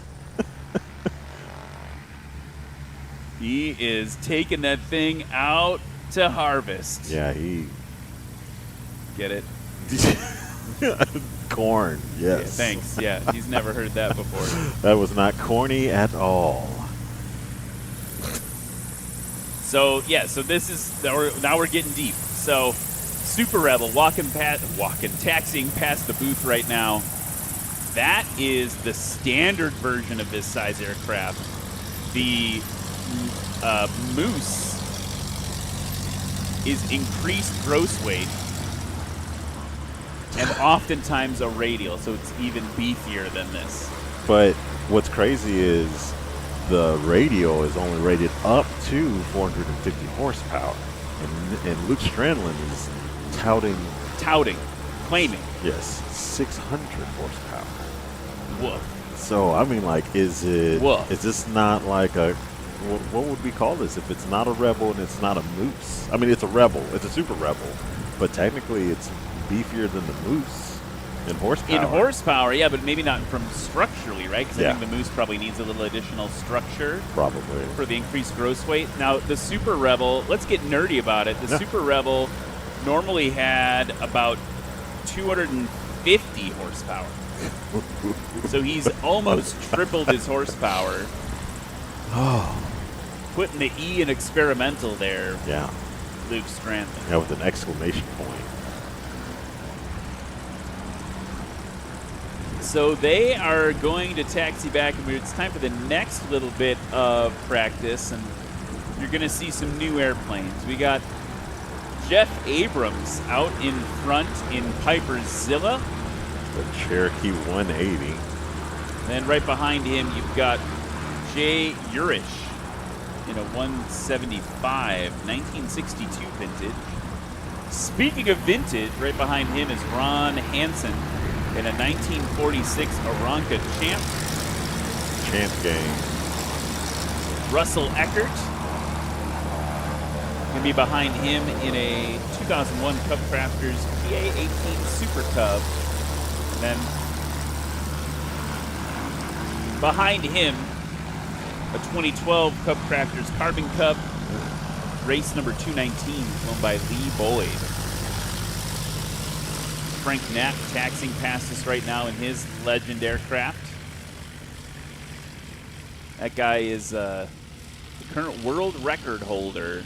He is taking that thing out to harvest. Yeah, he. Get it? Corn, Yeah, yes. thanks. Yeah, he's never heard that before. That was not corny at all. So yeah, so this is now we're getting deep. So Super Rebel taxiing past the booth right now. That is the standard version of this size aircraft. The Moose is increased gross weight and oftentimes a radial, so it's even beefier than this. But what's crazy is the radial is only rated up to 450 horsepower. And Luke Strandlin is Claiming. yes, 600 horsepower. Woof. So, I mean, like, is Woof. this not like a, what would we call this if it's not a Rebel and it's not a Moose? I mean, it's a Rebel. It's a Super Rebel. But technically, it's beefier than the Moose in horsepower. In horsepower, yeah, but maybe not from structurally, right? Because Yeah. I think the Moose probably needs a little additional structure Probably. for the increased gross weight. Now, the Super Rebel, let's get nerdy about it. The Yeah. Super Rebel normally had about 250 horsepower. So he's almost tripled his horsepower. Oh. Putting the E in experimental there, Yeah. Luke Strandlin. Yeah, with an exclamation point. So they are going to taxi back, and it's time for the next little bit of practice, and you're going to see some new airplanes. We got Jeff Abrams out in front in Piper's Zilla. The Cherokee 180. Then right behind him, you've got Jay Urish in a 175, 1962 vintage. Speaking of vintage, right behind him is Ron Hansen in a 1946 Aranca Champ. Champ game. Russell Eckert going to be behind him in a 2001 Cub Crafters PA-18 Super Cub. And then behind him, a 2012 Cub Crafters Carbon Cub, race number 219, flown by Lee Boyd. Frank Knapp taxiing past us right now in his Legend aircraft. That guy is the current world record holder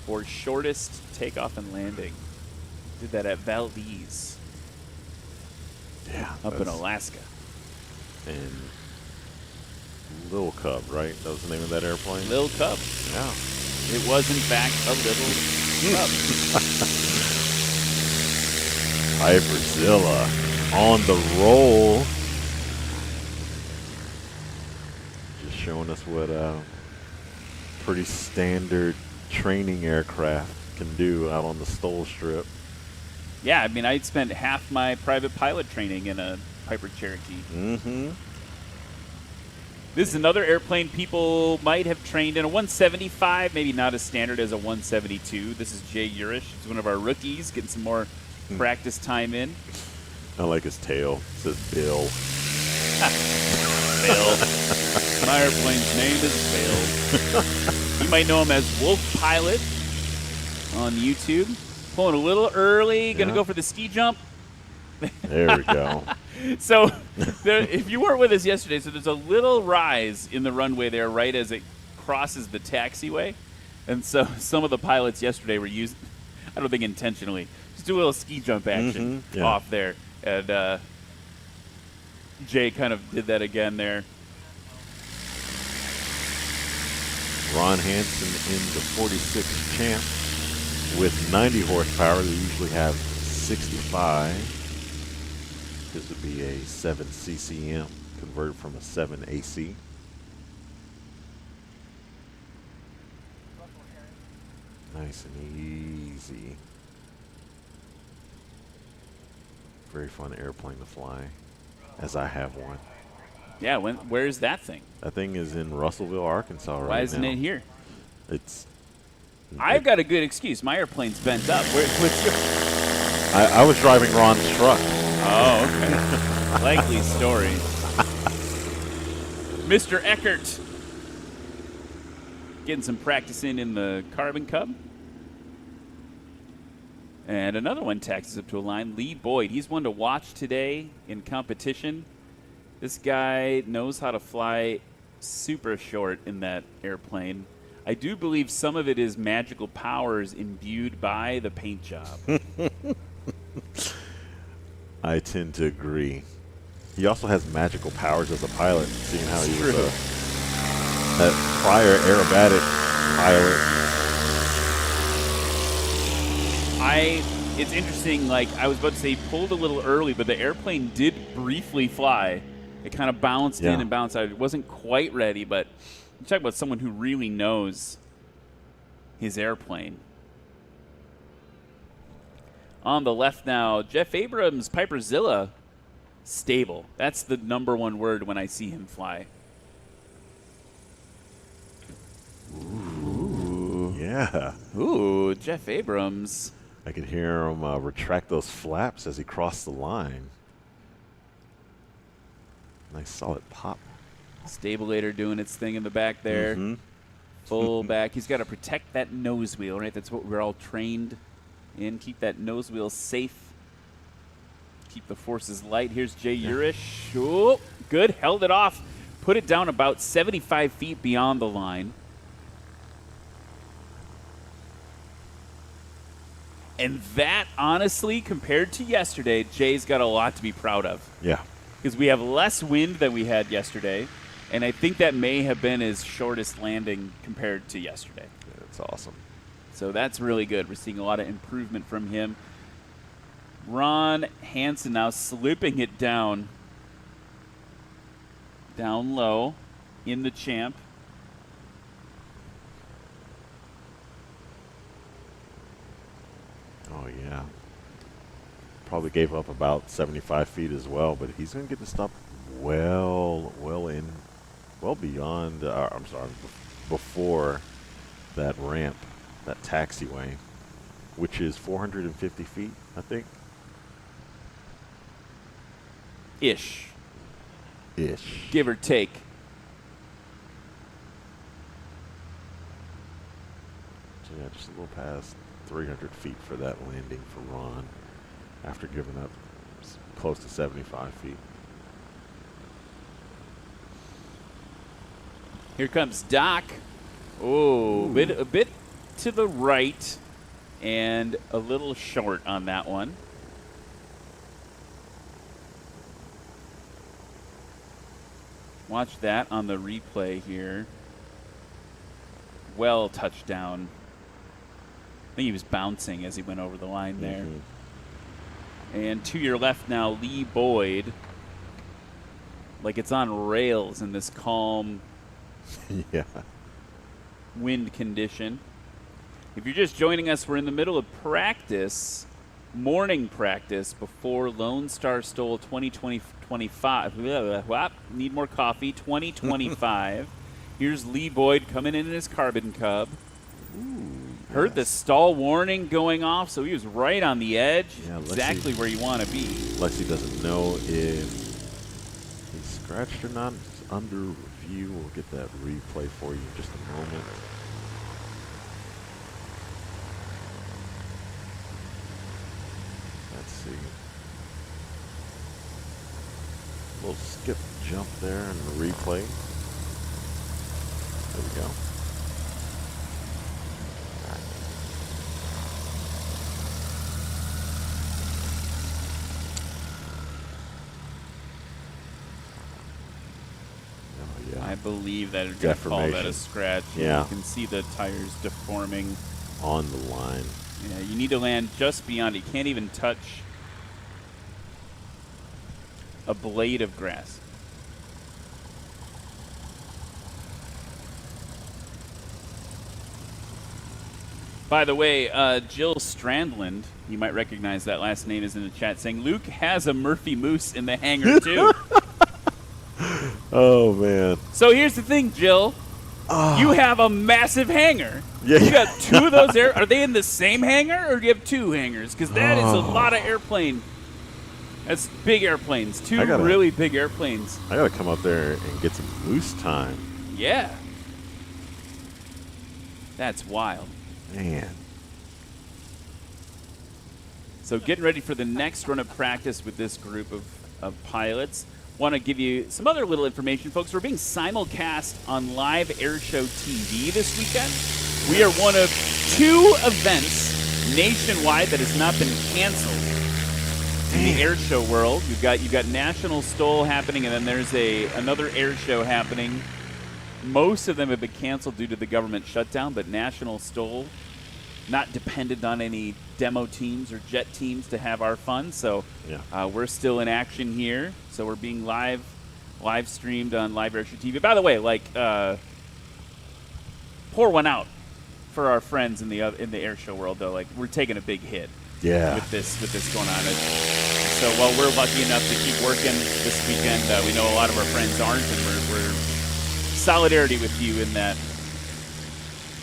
for shortest takeoff and landing. Did that at Valdez. Yeah. Up in that's- Alaska. And Lil Cub, right? That was the name of that airplane? Lil Cub. Yeah. It was, in fact, a little cub. Hyperzilla on the roll. Just showing us what pretty standard training aircraft can do out on the Stoll Strip. Yeah, I mean, I spent half my private pilot training in a Piper Cherokee. Mm-hmm. This is another airplane people might have trained in, a 175, maybe not as standard as a 172. This is Jay Urish. He's one of our rookies, getting some more practice time in. I like his tail. It says Bill. Bill. My airplane's name is Bill. You might know him as Wolf Pilot on YouTube. Pulling a little early, going to Yeah. go for the ski jump. There we go. So if you weren't with us yesterday, so there's a little rise in the runway there right as it crosses the taxiway. And so some of the pilots yesterday were using, I don't think intentionally, just do a little ski jump action Yeah. off there. And Jay kind of did that again there. Ron Hansen in the 46 Champ with 90 horsepower. They usually have 65. This would be a 7 CCM converted from a 7 AC. Nice and easy. Very fun airplane to fly, as I have one. Yeah, where's that thing? That thing is in Russellville, Arkansas right now. Why isn't it here? I've got a good excuse. My airplane's bent up. What's your... I was driving Ron's truck. Oh, okay. Likely story. Mr. Eckert getting some practice in the Carbon Cub. And another one taxis up to a line. Lee Boyd. He's one to watch today in competition. This guy knows how to fly super short in that airplane. I do believe some of it is magical powers imbued by the paint job. I tend to agree. He also has magical powers as a pilot, seeing how he was that prior aerobatic pilot. It's interesting, like I was about to say, he pulled a little early, but the airplane did briefly fly. It kind of bounced in and bounced out. It wasn't quite ready, but you talk about someone who really knows his airplane. On the left now, Jeff Abrams, Piperzilla, stable. That's the #1 word when I see him fly. Ooh. Yeah. Ooh, Jeff Abrams. I could hear him retract those flaps as he crossed the line. Nice solid pop. Stabulator doing its thing in the back there. Mm-hmm. Full back. He's got to protect that nose wheel, right? That's what we're all trained in. Keep that nose wheel safe. Keep the forces light. Here's Jay Urish. Oh, good. Held it off. Put it down about 75 feet beyond the line. And that, honestly, compared to yesterday, Jay's got a lot to be proud of. Yeah. Because we have less wind than we had yesterday, and I think that may have been his shortest landing compared to yesterday. Yeah, that's awesome. So that's really good. We're seeing a lot of improvement from him. Ron Hansen now slipping it down low in the Champ. Oh, yeah. Probably gave up about 75 feet as well, but he's going to get to stop well beyond, before that ramp, that taxiway, which is 450 feet, I think. Ish. Ish. Give or take. So, yeah, just a little past 300 feet for that landing for Ron after giving up close to 75 feet. Here comes Doc. Oh, a bit to the right and a little short on that one. Watch that on the replay here. Well touchdown. I think he was bouncing as he went over the line there. Mm-hmm. And to your left now, Lee Boyd. Like it's on rails in this calm wind condition. If you're just joining us, we're in the middle of practice, morning practice before Lone Star STOL 2025. Need more coffee. 2025. Here's Lee Boyd coming in his Carbon Cub. Heard the stall warning going off, so he was right on the edge, exactly where you want to be. Lexi doesn't know if he's scratched or not. It's under review. We'll get that replay for you in just a moment. Let's see. A little skip jump there in the replay. There we go. believe that it's going to call that a Deformation. scratch. Yeah. You can see the tires deforming. On the line. Yeah, you need to land just beyond it. You can't even touch a blade of grass. By the way, Jill Strandland, you might recognize that last name, is in the chat saying, Luke has a Murphy Moose in the hangar, too. Oh, man. So here's the thing, Jill. You have a massive hangar. Yeah. You got two of those Are they in the same hangar, or do you have two hangars? Because that is a lot of airplane. That's big airplanes. Two really big airplanes. I got to come up there and get some moose time. Yeah. That's wild. Man. So getting ready for the next run of practice with this group of pilots. Want to give you some other little information, folks. We're being simulcast on Live Airshow TV this weekend. We are one of 2 events nationwide that has not been canceled in the airshow world. You've got National STOL happening, and then there's another airshow happening. Most of them have been canceled due to the government shutdown, but National STOL not dependent on any demo teams or jet teams to have our fun. So we're still in action here. So we're being live streamed on Live Airshow TV. By the way, pour one out for our friends in the airshow world, though. Like, we're taking a big hit. Yeah. With this going on. So while we're lucky enough to keep working this weekend, we know a lot of our friends aren't, and we're solidarity with you in that.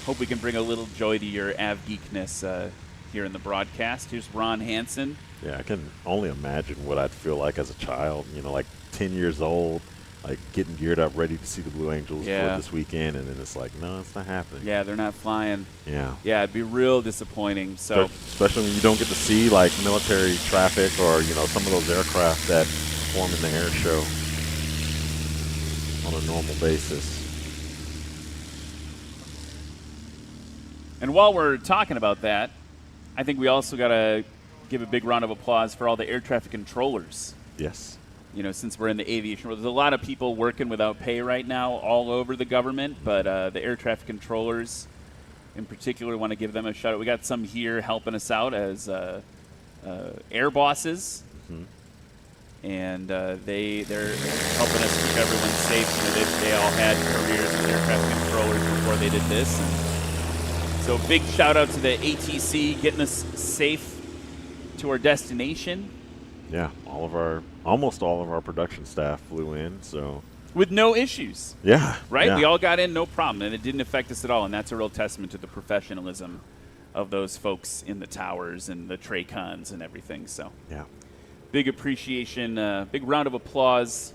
Hope we can bring a little joy to your Av geekness here in the broadcast. Here's Ron Hansen. Yeah, I can only imagine what I'd feel like as a child, like 10 years old, like getting geared up, ready to see the Blue Angels for this weekend, and then it's like, no, it's not happening. Yeah, they're not flying. Yeah. Yeah, it'd be real disappointing. So, especially when you don't get to see, like, military traffic or, some of those aircraft that perform in the air show on a normal basis. And while we're talking about that, I think we also got to give a big round of applause for all the air traffic controllers. Yes. Since we're in the aviation world, there's a lot of people working without pay right now all over the government, but the air traffic controllers in particular, want to give them a shout out. We got some here helping us out as air bosses, and they're helping us keep everyone safe. They all had careers as air traffic controllers before they did this. And so big shout out to the ATC getting us safe to our destination. Yeah, almost all of our production staff flew in, so with no issues. Yeah. Right? Yeah. We all got in, no problem, and it didn't affect us at all, and that's a real testament to the professionalism of those folks in the towers and the Tracons and everything. So yeah, big appreciation, big round of applause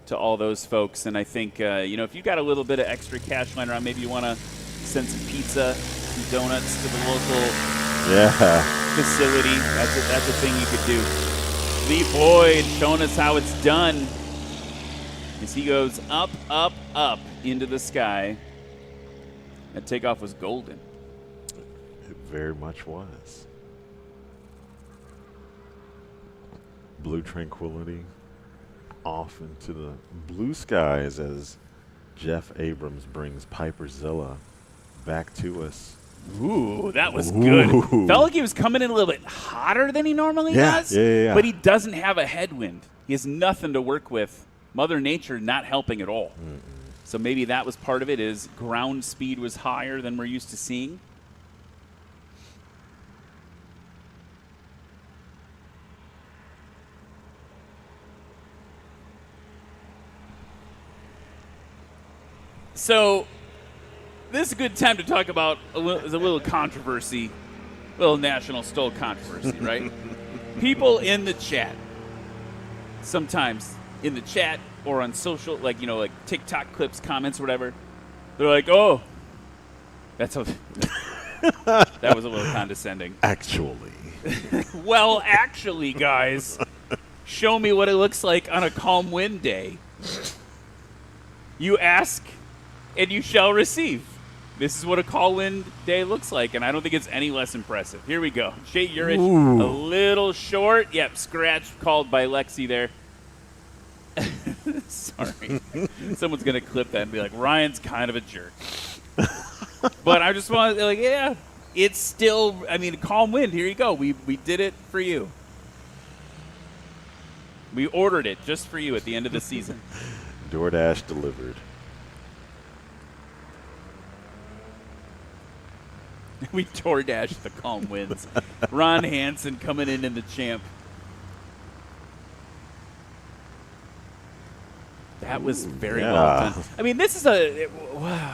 to all those folks. And I think, if you got a little bit of extra cash lying around, maybe you want to send some pizza, some donuts to the local facility. That's a thing you could do. Lee Boyd showing us how it's done as he goes up, up, up into the sky. That takeoff was golden. It very much was. Blue tranquility off into the blue skies as Jeff Abrams brings Piperzilla back to us. Ooh, that was good. Felt like he was coming in a little bit hotter than he normally does. Yeah. But he doesn't have a headwind. He has nothing to work with. Mother Nature not helping at all. So maybe that was part of it, is ground speed was higher than we're used to seeing. So this is a good time to talk about a little controversy, a little National STOL controversy, right? People in the chat, sometimes in the chat or on social, like TikTok clips, comments, or whatever, they're like, "Oh, that was a little condescending." Actually. Well, actually, guys, show me what it looks like on a calm wind day. You ask, and you shall receive. This is what a calm wind day looks like, and I don't think it's any less impressive. Here we go. Shay Urich, a little short. Yep, scratch called by Lexi there. Sorry. Someone's going to clip that and be like, Ryan's kind of a jerk. But I just want to, like, yeah, it's still, I mean, calm wind. Here you go. We did it for you. We ordered it just for you at the end of the season. DoorDash delivered. We DoorDashed the calm winds. Ron Hansen coming in the champ. That was very well done. I mean, this is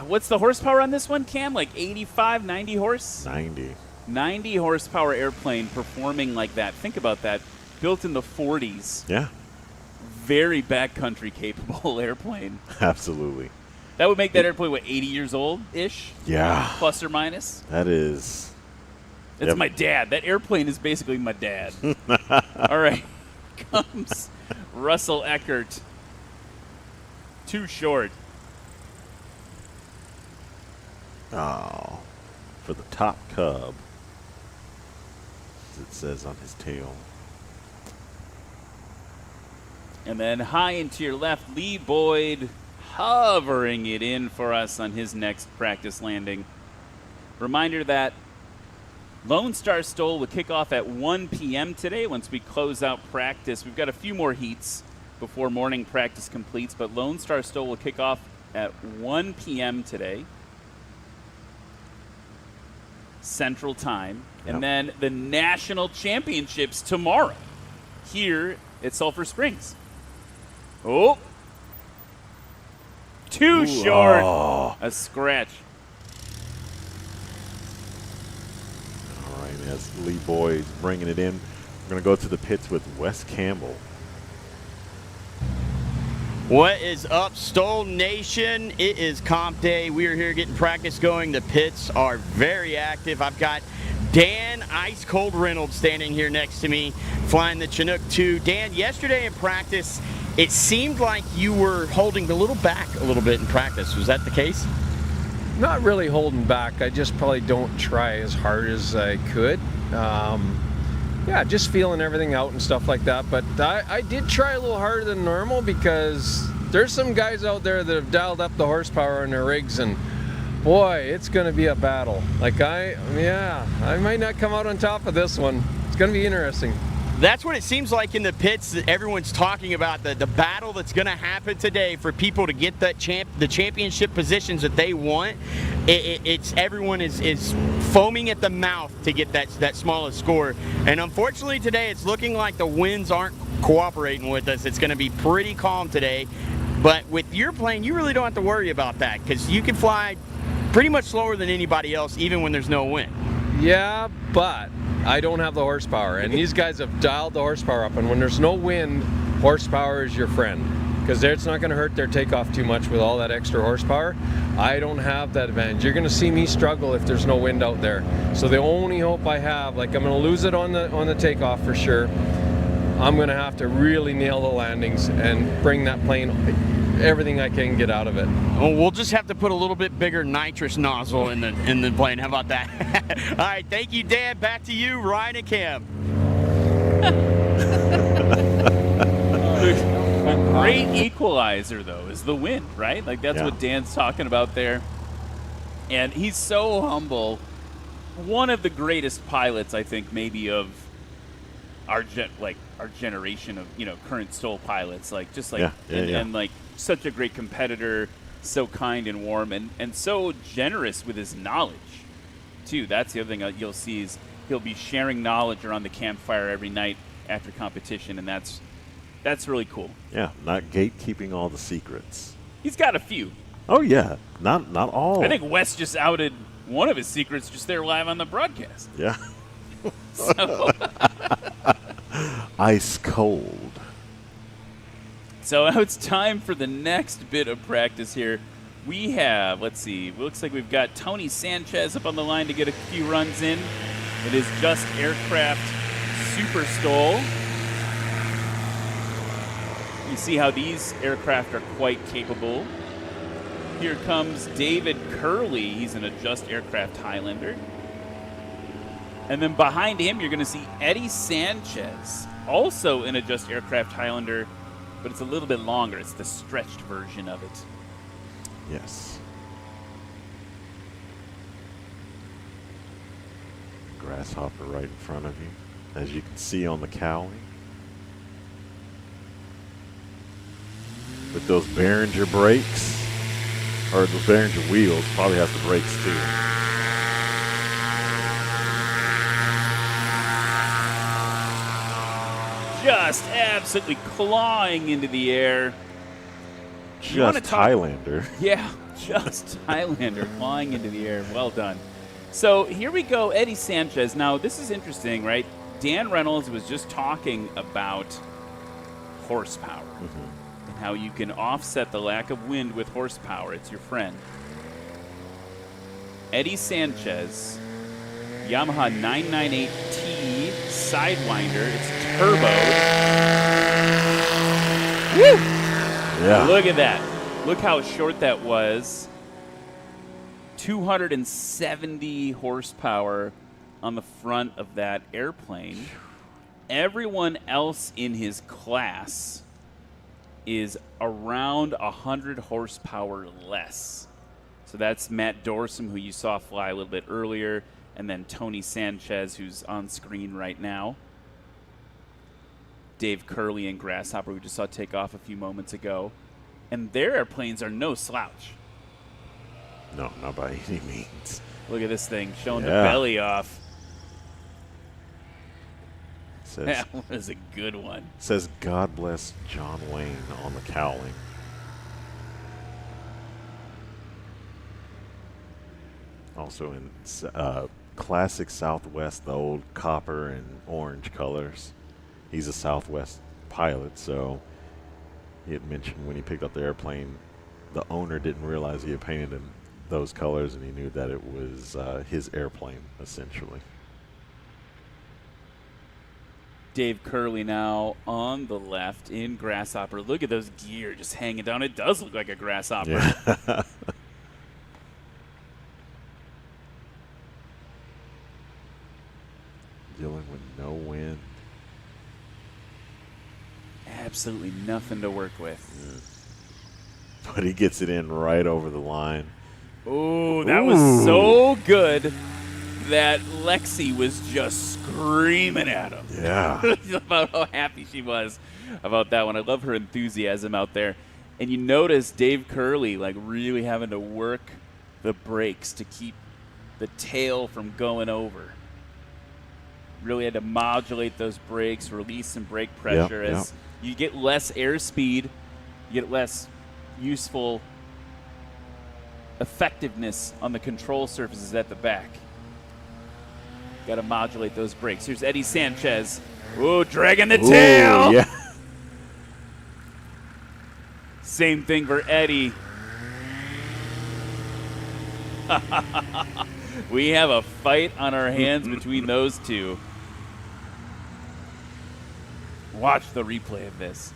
what's the horsepower on this one, Cam? Like 85, 90 horse? 90. 90 horsepower airplane performing like that. Think about that. Built in the 40s. Yeah. Very backcountry capable airplane. Absolutely. That would make that airplane, what, 80 years old-ish? Yeah. Plus or minus? That is. That's my dad. That airplane is basically my dad. All right. Comes Russell Eckert. Too short. Oh. For the top cub. As it says on his tail. And then high and to your left, Lee Boyd hovering it in for us on his next practice landing. Reminder that Lone Star STOL will kick off at 1 p.m. today once we close out practice. We've got a few more heats before morning practice completes, but Lone Star STOL will kick off at 1 p.m. today, Central Time. Yep. And then the National Championships tomorrow here at Sulphur Springs. Oh. Too short. Oh. A scratch. All right, as Lee Boyd's bringing it in, we're going to go to the pits with Wes Campbell. What is up, STOL Nation? It is comp day. We are here getting practice going. The pits are very active. I've got Dan Ice Cold Reynolds standing here next to me, flying the Chinook 2. Dan, yesterday in practice, it seemed like you were holding a little back a little bit in practice. Was that the case? Not really holding back. I just probably don't try as hard as I could. Yeah, just feeling everything out and stuff like that. But I did try a little harder than normal because there's some guys out there that have dialed up the horsepower in their rigs, and boy, it's going to be a battle. Like I might not come out on top of this one. It's going to be interesting. That's what it seems like in the pits that everyone's talking about, the battle that's going to happen today for people to get the championship positions that they want. It's everyone is foaming at the mouth to get that smallest score. And unfortunately today it's looking like the winds aren't cooperating with us. It's going to be pretty calm today. But with your plane, you really don't have to worry about that because you can fly pretty much slower than anybody else even when there's no wind. Yeah, but I don't have the horsepower, and these guys have dialed the horsepower up, and when there's no wind, horsepower is your friend, because it's not going to hurt their takeoff too much with all that extra horsepower. I don't have that advantage. You're going to see me struggle if there's no wind out there. So the only hope I have, like I'm going to lose it on the takeoff for sure. I'm going to have to really nail the landings and bring that plane everything I can get out of it. Well, we'll just have to put a little bit bigger nitrous nozzle in the plane. How about that? All right, thank you, Dan. Back to you, Ryan and Cam. A great equalizer, though, is the wind, right? Like, that's what Dan's talking about there. And he's so humble. One of the greatest pilots, I think, maybe of our generation of current STOL pilots. And like such a great competitor, so kind and warm, and so generous with his knowledge, too. That's the other thing you'll see is he'll be sharing knowledge around the campfire every night after competition, and that's really cool. Yeah, not gatekeeping all the secrets. He's got a few. Oh yeah, not all. I think Wes just outed one of his secrets just there live on the broadcast. Yeah. So. Ice cold. So now it's time for the next bit of practice here. We have, let's see, looks like we've got Tony Sanchez up on the line to get a few runs in. It is Just Aircraft Super STOL. You see how these aircraft are quite capable. Here comes David Curley. He's an Just Aircraft Highlander. And then behind him, you're going to see Eddie Sanchez, also in a Just Aircraft Highlander, but it's a little bit longer. It's the stretched version of it. Yes. Grasshopper right in front of you, as you can see on the cowling. With those Behringer brakes, or those Behringer wheels, probably has the brakes too. Just absolutely clawing into the air. You wanna Just talk- Highlander. Yeah, just Highlander clawing into the air. Well done. So here we go, Eddie Sanchez. Now, this is interesting, right? Dan Reynolds was just talking about horsepower and how you can offset the lack of wind with horsepower. It's your friend. Eddie Sanchez, Yamaha 998T Sidewinder. It's turboed. Woo! Yeah. Look at that. Look how short that was. 270 horsepower on the front of that airplane. Everyone else in his class is around 100 horsepower less. So that's Matt Dorsum, who you saw fly a little bit earlier, and then Tony Sanchez, who's on screen right now. Dave Curley and Grasshopper, we just saw take off a few moments ago. And their airplanes are no slouch. No, not by any means. Look at this thing showing the Yeah. belly off. Says, That was a good one. says God bless John Wayne on the cowling. Also in classic Southwest, the old copper and orange colors. He's a Southwest pilot, so he had mentioned when he picked up the airplane, the owner didn't realize he had painted in those colors, and he knew that it was his airplane, essentially. Dave Curley now on the left in Grasshopper. Look at those gear just hanging down. It does look like a Grasshopper. Yeah. Dealing with no wind. Absolutely nothing to work with. But he gets it in right over the line. Oh, that was so good that Lexi was just screaming at him. Yeah. About how happy she was about that one. I love her enthusiasm out there. And you notice Dave Curley like really having to work the brakes to keep the tail from going over. Really had to modulate those brakes, release some brake pressure. As you get less airspeed, you get less useful effectiveness on the control surfaces at the back. Got to modulate those brakes. Here's Eddie Sanchez. Ooh, dragging the tail. Yeah. Same thing for Eddie. We have a fight on our hands between those two. Watch the replay of this.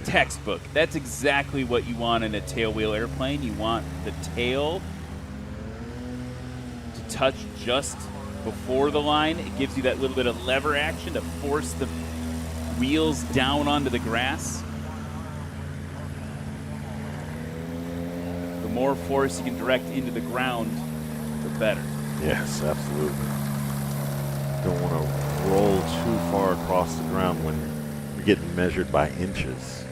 Textbook. That's exactly what you want in a tailwheel airplane. You want the tail to touch just before the line. It gives you that little bit of lever action to force the wheels down onto the grass. The more force you can direct into the ground, the better. Yes, absolutely. Don't want to roll too far across the ground when you're getting measured by inches.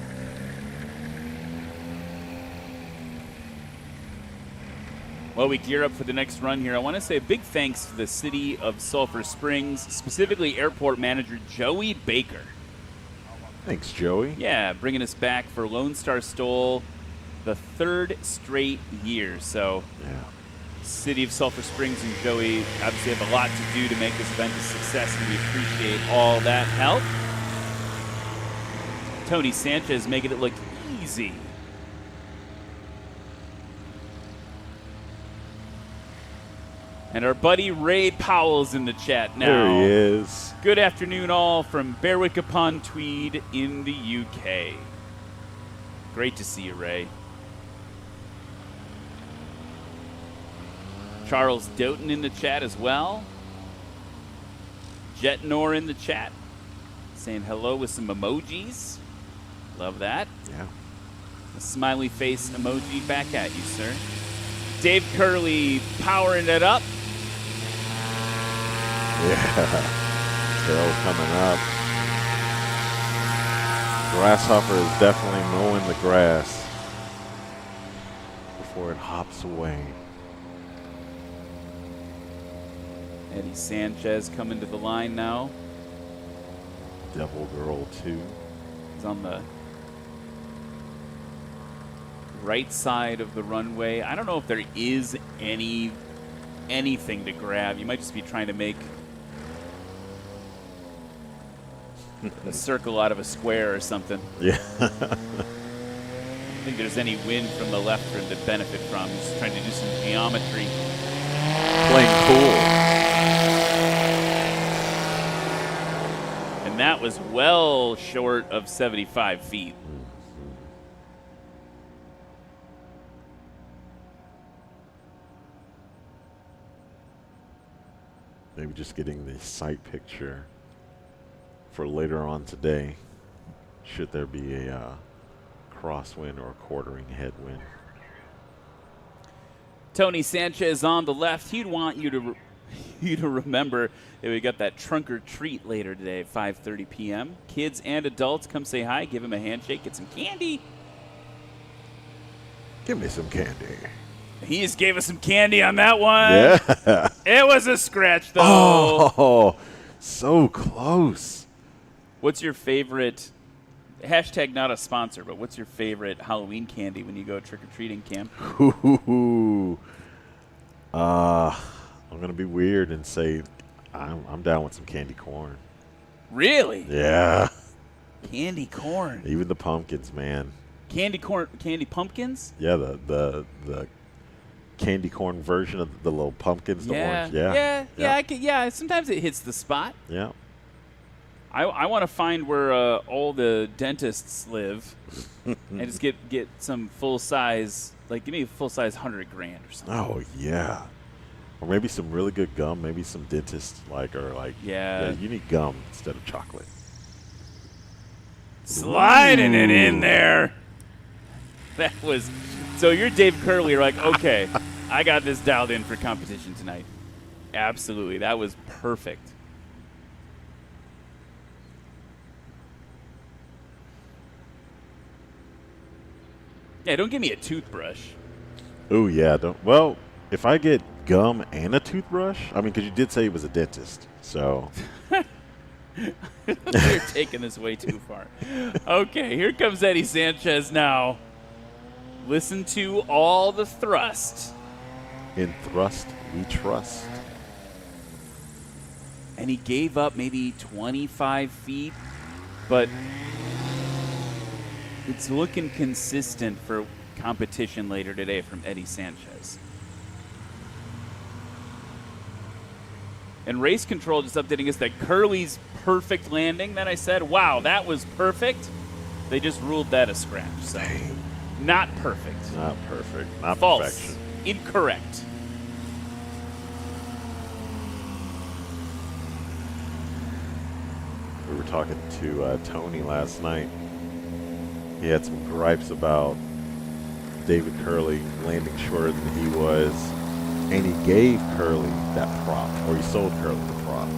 While we gear up for the next run here, I want to say a big thanks to the city of Sulphur Springs, specifically airport manager Joey Baker. Thanks, Joey. Yeah, bringing us back for Lone Star STOL the third straight year. So, Yeah. city of Sulphur Springs and Joey obviously have a lot to do to make this event a success, and we appreciate all that help. Tony Sanchez making it look easy. And our buddy Ray Powell's in the chat now. There he is. Good afternoon, all, from Berwick upon Tweed in the UK. Great to see you, Ray. Charles Doughton in the chat as well. Jet Nor in the chat. saying hello with some emojis. Love that. Yeah. A smiley face emoji back at you, sir. Dave Curley powering it up. Yeah. Trail coming up. Grasshopper is definitely mowing the grass before it hops away. Eddie Sanchez coming to the line now. Devil Girl 2. He's on the right side of the runway. I don't know if there is anything to grab. You might just be trying to make a circle out of a square or something. Yeah. I don't think there's any wind from the left for him to benefit from. He's trying to do some geometry. Playing cool. And that was well short of 75 feet. Maybe just getting the sight picture for later on today, should there be a crosswind or a quartering headwind. Tony Sanchez on the left. He'd want you to remember that we got that trunk or treat later today at 5:30 p.m. Kids and adults come say hi, give him a handshake, get some candy. Give me some candy. He just gave us some candy on that one. Yeah. It was a scratch, though. Oh, so close. What's your favorite, hashtag not a sponsor, but what's your favorite Halloween candy when you go trick-or-treating, Cam? Ooh. I'm going to be weird and say I'm down with some candy corn. Really? Yeah. Candy corn. Even the pumpkins, man. Candy corn, candy pumpkins? Yeah, the candy corn version of the little pumpkins, the orange. Yeah. Sometimes it hits the spot. Yeah. I want to find where all the dentists live and just get some full size, like give me a full size 100 grand or something. Oh yeah. Or maybe some really good gum. Maybe some dentists yeah, you need gum instead of chocolate. Sliding it in there. That was so. You're Dave Curley. You're like, okay, I got this dialed in for competition tonight. Absolutely, that was perfect. Yeah, don't give me a toothbrush. Oh yeah, don't. Well, if I get gum and a toothbrush, I mean, because you did say he was a dentist, so. You're taking this way too far. Okay, here comes Eddie Sanchez now. Listen to all the thrust. In thrust, we trust. And he gave up maybe 25 feet, but it's looking consistent for competition later today from Eddie Sanchez. And race control just updating us that Curley's perfect landing that I said, wow, that was perfect. They just ruled that a scratch. So not perfect. Not perfect. Not false. Perfection. Incorrect. We were talking to Tony last night. He had some gripes about David Curley landing shorter than he was, and he gave Curley that prop, or he sold Curley the prop.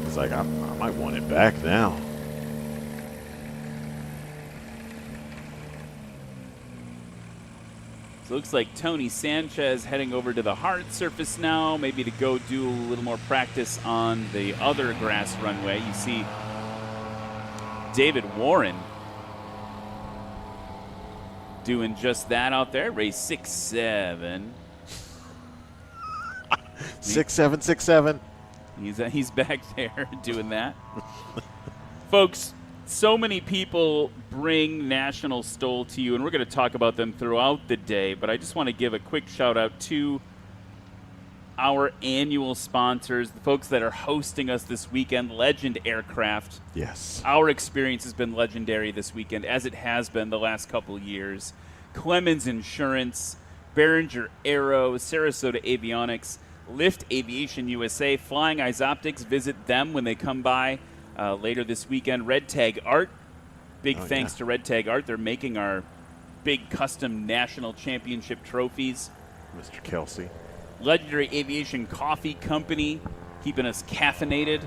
He's like, I might want it back now. So it looks like Tony Sanchez heading over to the hard surface now, maybe to go do a little more practice on the other grass runway. You see David Warren doing just that out there. Race 6-7. 6-7. He's back there doing that. Folks, so many people bring National STOL to you, and we're going to talk about them throughout the day, but I just want to give a quick shout out to our annual sponsors, the folks that are hosting us this weekend, Legend Aircraft. Yes. Our experience has been legendary this weekend, as it has been the last couple years. Clemens Insurance, Behringer Aero, Sarasota Avionics, Lift Aviation USA, Flying Eyes Optics. Visit them when they come by. later this weekend. Red Tag Art. Big Oh, thanks yeah. to Red Tag Art. They're making our big custom national championship trophies. Mr. Kelsey. Legendary Aviation Coffee Company, keeping us caffeinated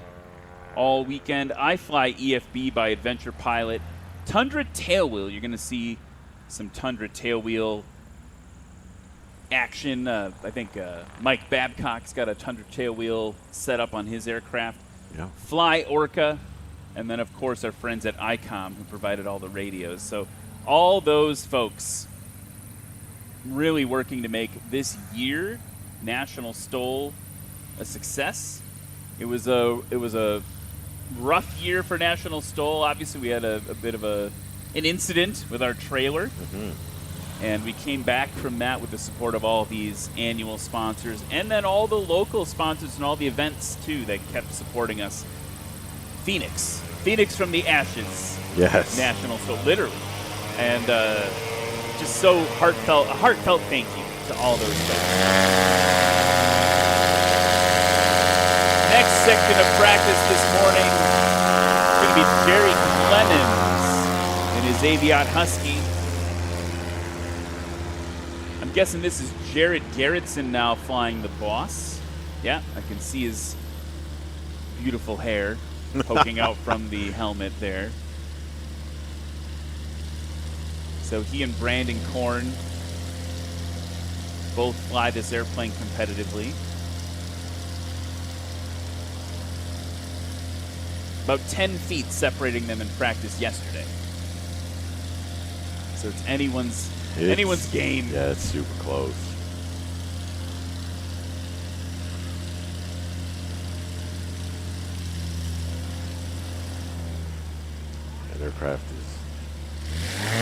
all weekend. I Fly EFB by Adventure Pilot. Tundra Tailwheel. You're going to see some Tundra Tailwheel action. I think Mike Babcock's got a Tundra Tailwheel set up on his aircraft. Yeah. Fly Orca. And then, of course, our friends at ICOM who provided all the radios. So all those folks really working to make this year National STOL a success. It was a rough year for National STOL. Obviously, we had a bit of an incident with our trailer. And we came back from that with the support of all these annual sponsors and then all the local sponsors and all the events, too, that kept supporting us. Phoenix from the ashes. Yes. National STOL, literally. And just so heartfelt, a heartfelt thank you to all those folks. Next section of practice this morning is going to be Jerry Clemens in his Aviat Husky. I'm guessing this is Jared Garrettson now flying the boss. Yeah, I can see his beautiful hair poking out from the helmet there. So he and Brandon Korn both fly this airplane competitively. About 10 feet separating them in practice yesterday. So it's anyone's game. Yeah, it's super close. That aircraft is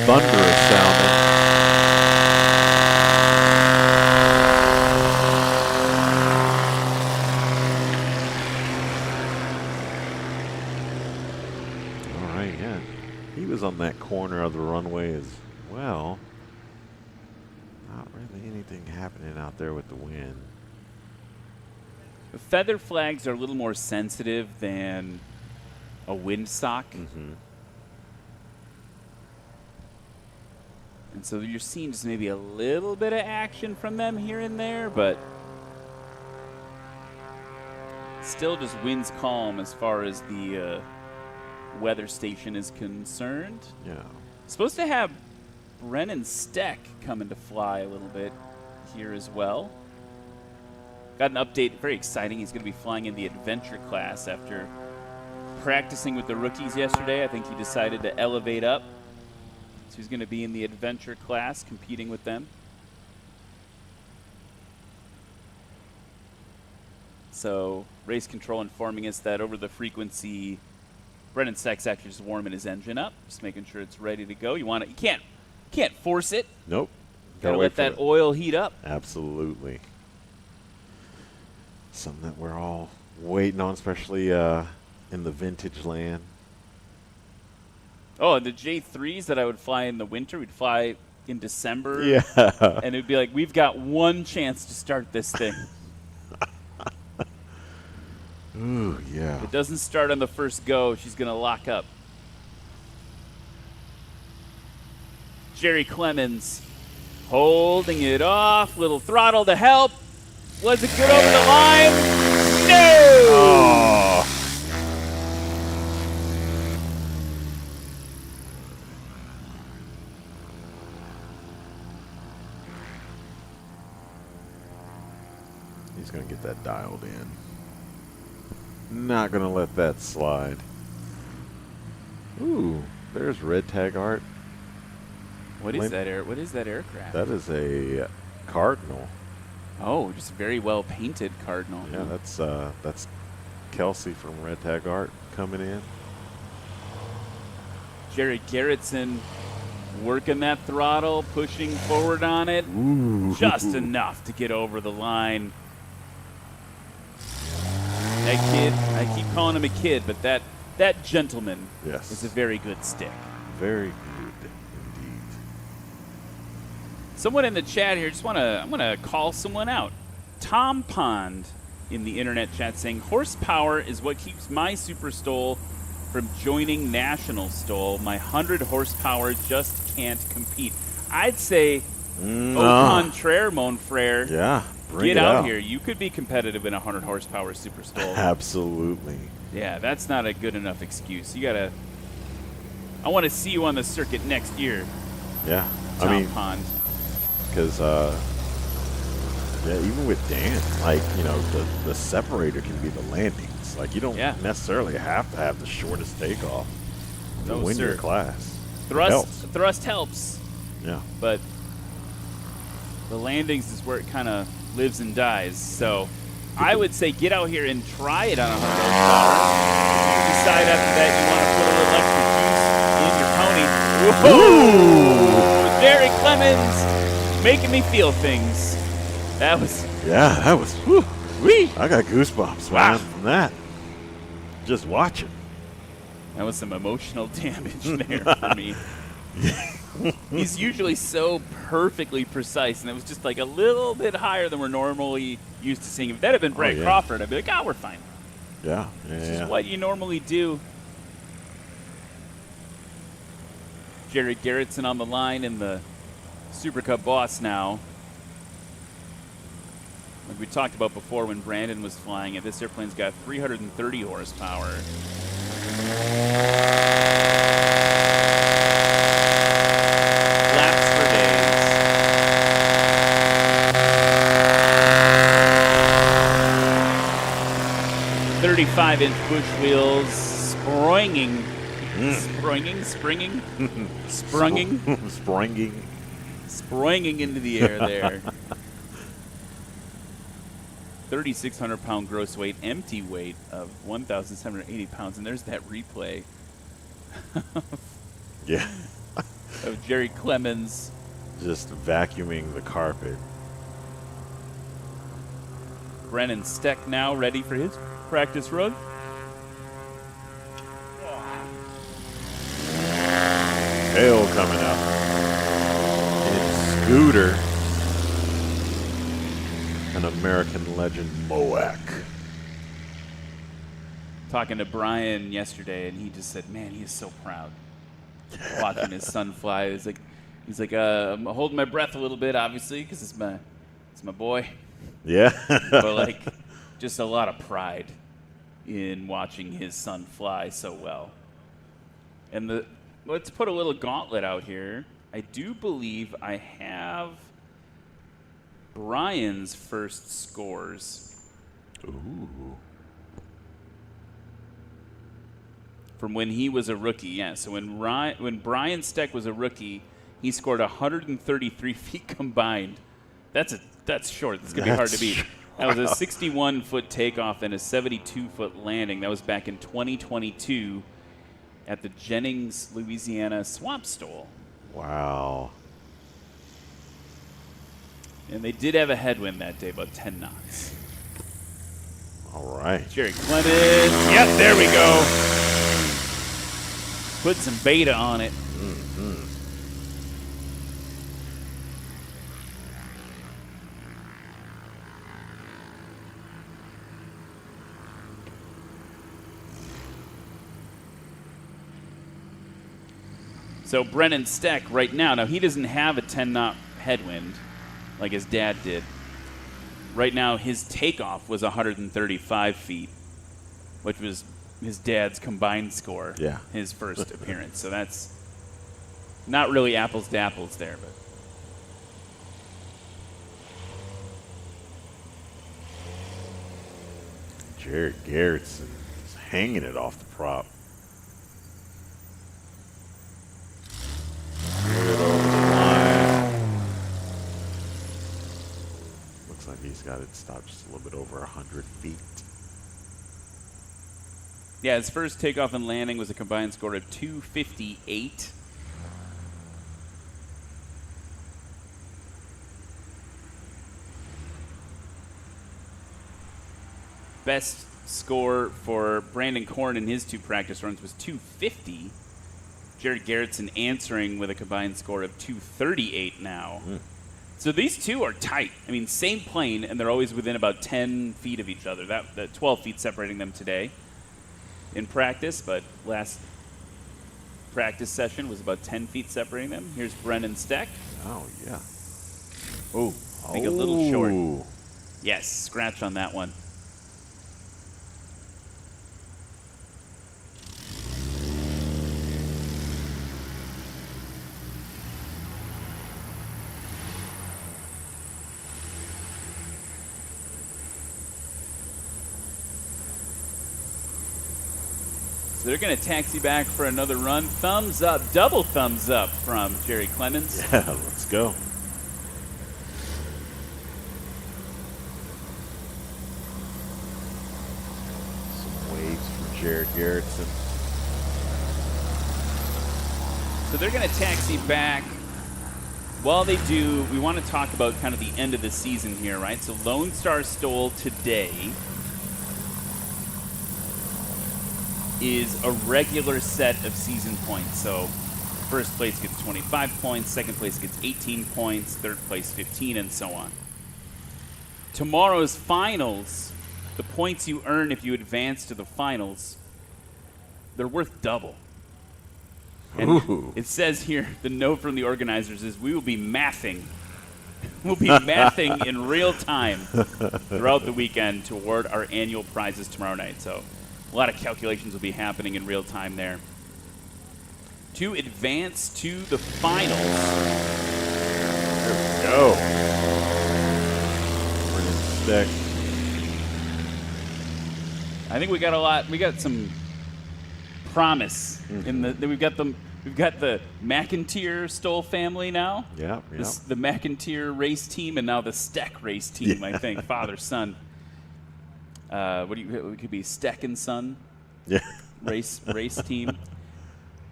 thunderous sounding. All right, yeah. He was on that corner of the runway as well. Not really anything happening out there with the wind. Feather flags are a little more sensitive than a windsock. And so you're seeing just maybe a little bit of action from them here and there, but still just winds calm as far as the weather station is concerned. Yeah. Supposed to have Brennan Steck coming to fly a little bit here as well. Got an update, very exciting. He's going to be flying in the adventure class after practicing with the rookies yesterday. I think he decided to elevate up. So he's going to be in the adventure class, competing with them. So race control informing us that over the frequency, Brennan Steck's actually just warming his engine up, just making sure it's ready to go. You can't force it. Nope. Gotta let that oil heat up. Absolutely. Something that we're all waiting on, especially in the vintage land. Oh, and the J3s that I would fly in the winter, we'd fly in December. Yeah. And it'd be like, we've got one chance to start this thing. Ooh, yeah. If it doesn't start on the first go, she's going to lock up. Jerry Clemens holding it off. Little throttle to help. Was it good over the line? No! Oh. He's going to get that dialed in. Not going to let that slide. Ooh, there's red tag art. What is that What is that aircraft? That is a Cardinal. Oh, just a very well painted Cardinal. Yeah, that's Kelsey from Red Tag Art coming in. Jerry Garrettson working that throttle, pushing forward on it. Ooh. Just enough to get over the line. That kid, I keep calling him a kid, but that gentleman is a very good stick. Very good indeed. Someone in the chat here, I'm gonna call someone out. Tom Pond in the internet chat saying, horsepower is what keeps my Super STOL from joining National STOL. My 100 horsepower just can't compete. I'd say, au contraire, mon frere. Yeah, bring Get it out here. You could be competitive in a 100 horsepower Super STOL. Absolutely. Yeah, that's not a good enough excuse. You gotta. I want to see you on the circuit next year. Yeah, Tom I mean, Pond. because yeah, even with Dan, like, you know, the separator can be the landings. Like, you don't necessarily have to have the shortest takeoff to win your class. Thrust helps. Yeah. But the landings is where it kind of lives and dies. So I would say get out here and try it on 100 horsepower. If you decide after that you want to put a little extra juice in your pony. Whoa! Jerry Clemens making me feel things. That was. Yeah, that was. Whew, wee. I got goosebumps, man, from that. Just watching. That was some emotional damage there for me. He's usually so perfectly precise, and it was just like a little bit higher than we're normally used to seeing. If that had been Brad Crawford, I'd be like, we're fine. Yeah, This is what you normally do. Jared Garrettson on the line in the Super Cup Boss now. Like we talked about before when Brandon was flying it, this airplane's got 330 horsepower. Flaps for days. 35-inch bush wheels, sprunging into the air there. 3,600-pound gross weight, empty weight of 1,780 pounds, and there's that replay. Yeah. Of Jerry Clemens. Just vacuuming the carpet. Brennan Steck now ready for his practice run. Hail coming up. And Scooter. An American legend, Moak. Talking to Brian yesterday, and he just said, man, he is so proud watching his son fly. He's like, I'm holding my breath a little bit, obviously, because it's my boy. Yeah. But like, just a lot of pride in watching his son fly so well. And let's put a little gauntlet out here. I do believe I have Brian's first scores. Ooh. From when he was a rookie, yeah. So when Brian Steck was a rookie, he scored 133 feet combined. That's short. That's gonna be hard to beat. That was a 61-foot takeoff and a 72-foot landing. That was back in 2022 at the Jennings, Louisiana Swamp STOL. Wow. And they did have a headwind that day, about 10 knots. All right. Jerry Clemens. Yep, there we go. Put some beta on it. Mm-hmm. So Brennan Steck right now he doesn't have a 10-knot headwind like his dad did. Right now his takeoff was 135 feet, which was his dad's combined score. Yeah. His first appearance. So that's not really apples to apples there, but Jared Garrettson is hanging it off the prop. Get it over the line. Looks like he's got it stopped just a little bit over 100 feet. yeah, his first takeoff and landing was a combined score of 258. Best score for Brandon Korn in his two practice runs was 250. Jared Garrettson answering with a combined score of 238 now. So these two are tight. I mean, same plane, and they're always within about 10 feet of each other. That 12 feet separating them today. in practice, but last practice session was about 10 feet separating them. Here's Brennan Steck. Oh, yeah. Oh, I think a little short. Oh. Yes, scratch on that one. So they're going to taxi back for another run. Thumbs up, double thumbs up from Jerry Clemens. Yeah, let's go. Some waves for Jared Garrettson. So they're going to taxi back. While they do, we want to talk about kind of the end of the season here, right? So Lone Star STOL today is a regular set of season points. So first place gets 25 points, second place gets 18 points, third place 15, and so on. Tomorrow's finals, the points you earn if you advance to the finals, they're worth double. And Ooh. it says here, the note from the organizers is we will be mathing. We'll be mathing in real time throughout the weekend to award our annual prizes tomorrow night. So a lot of calculations will be happening in real time there. To advance to the finals. There we go. Brennan Steck. I think we got a lot. We got some promise in the. We've got the McIntyre STOL family now. Yeah, yeah. The McIntyre race team and now the Steck race team. Yeah. I think father son. It could be Steck and Son. Yeah. race team.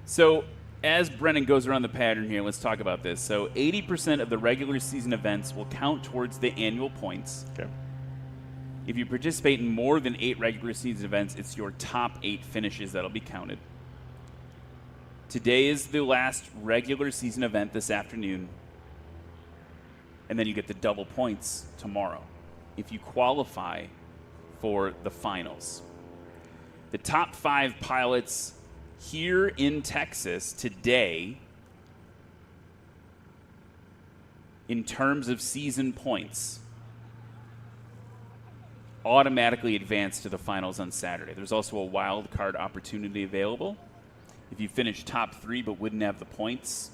So as Brennan goes around the pattern here, let's talk about this. So 80% of the regular season events will count towards the annual points. Okay. If you participate in more than 8 regular season events, it's your top 8 finishes that'll be counted. Today is the last regular season event this afternoon, and then you get the double points tomorrow if you qualify for the finals. The top 5 pilots here in Texas today, in terms of season points, automatically advance to the finals on Saturday. There's also a wild card opportunity available. If you finish top 3 but wouldn't have the points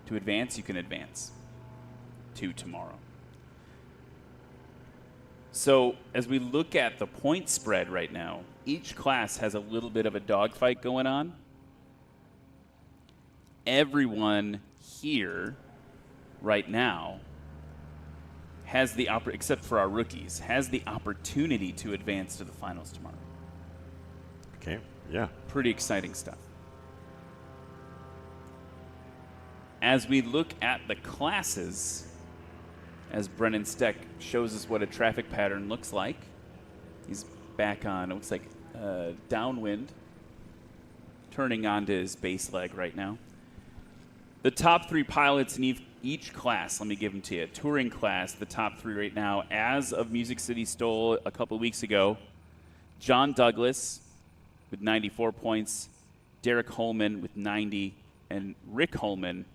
to advance, you can advance to tomorrow. So as we look at the point spread right now, each class has a little bit of a dogfight going on. Everyone here right now has the except for our rookies, has the opportunity to advance to the finals tomorrow. Okay. Yeah. Pretty exciting stuff. As we look at the classes, as Brennan Steck shows us what a traffic pattern looks like, he's back on, it looks like downwind, turning onto his base leg right now. The top 3 pilots in each class, let me give them to you. Touring class, the top 3 right now, as of Music City STOL a couple weeks ago, John Douglas with 94 points, Derek Holman with 90, and Rick Holman,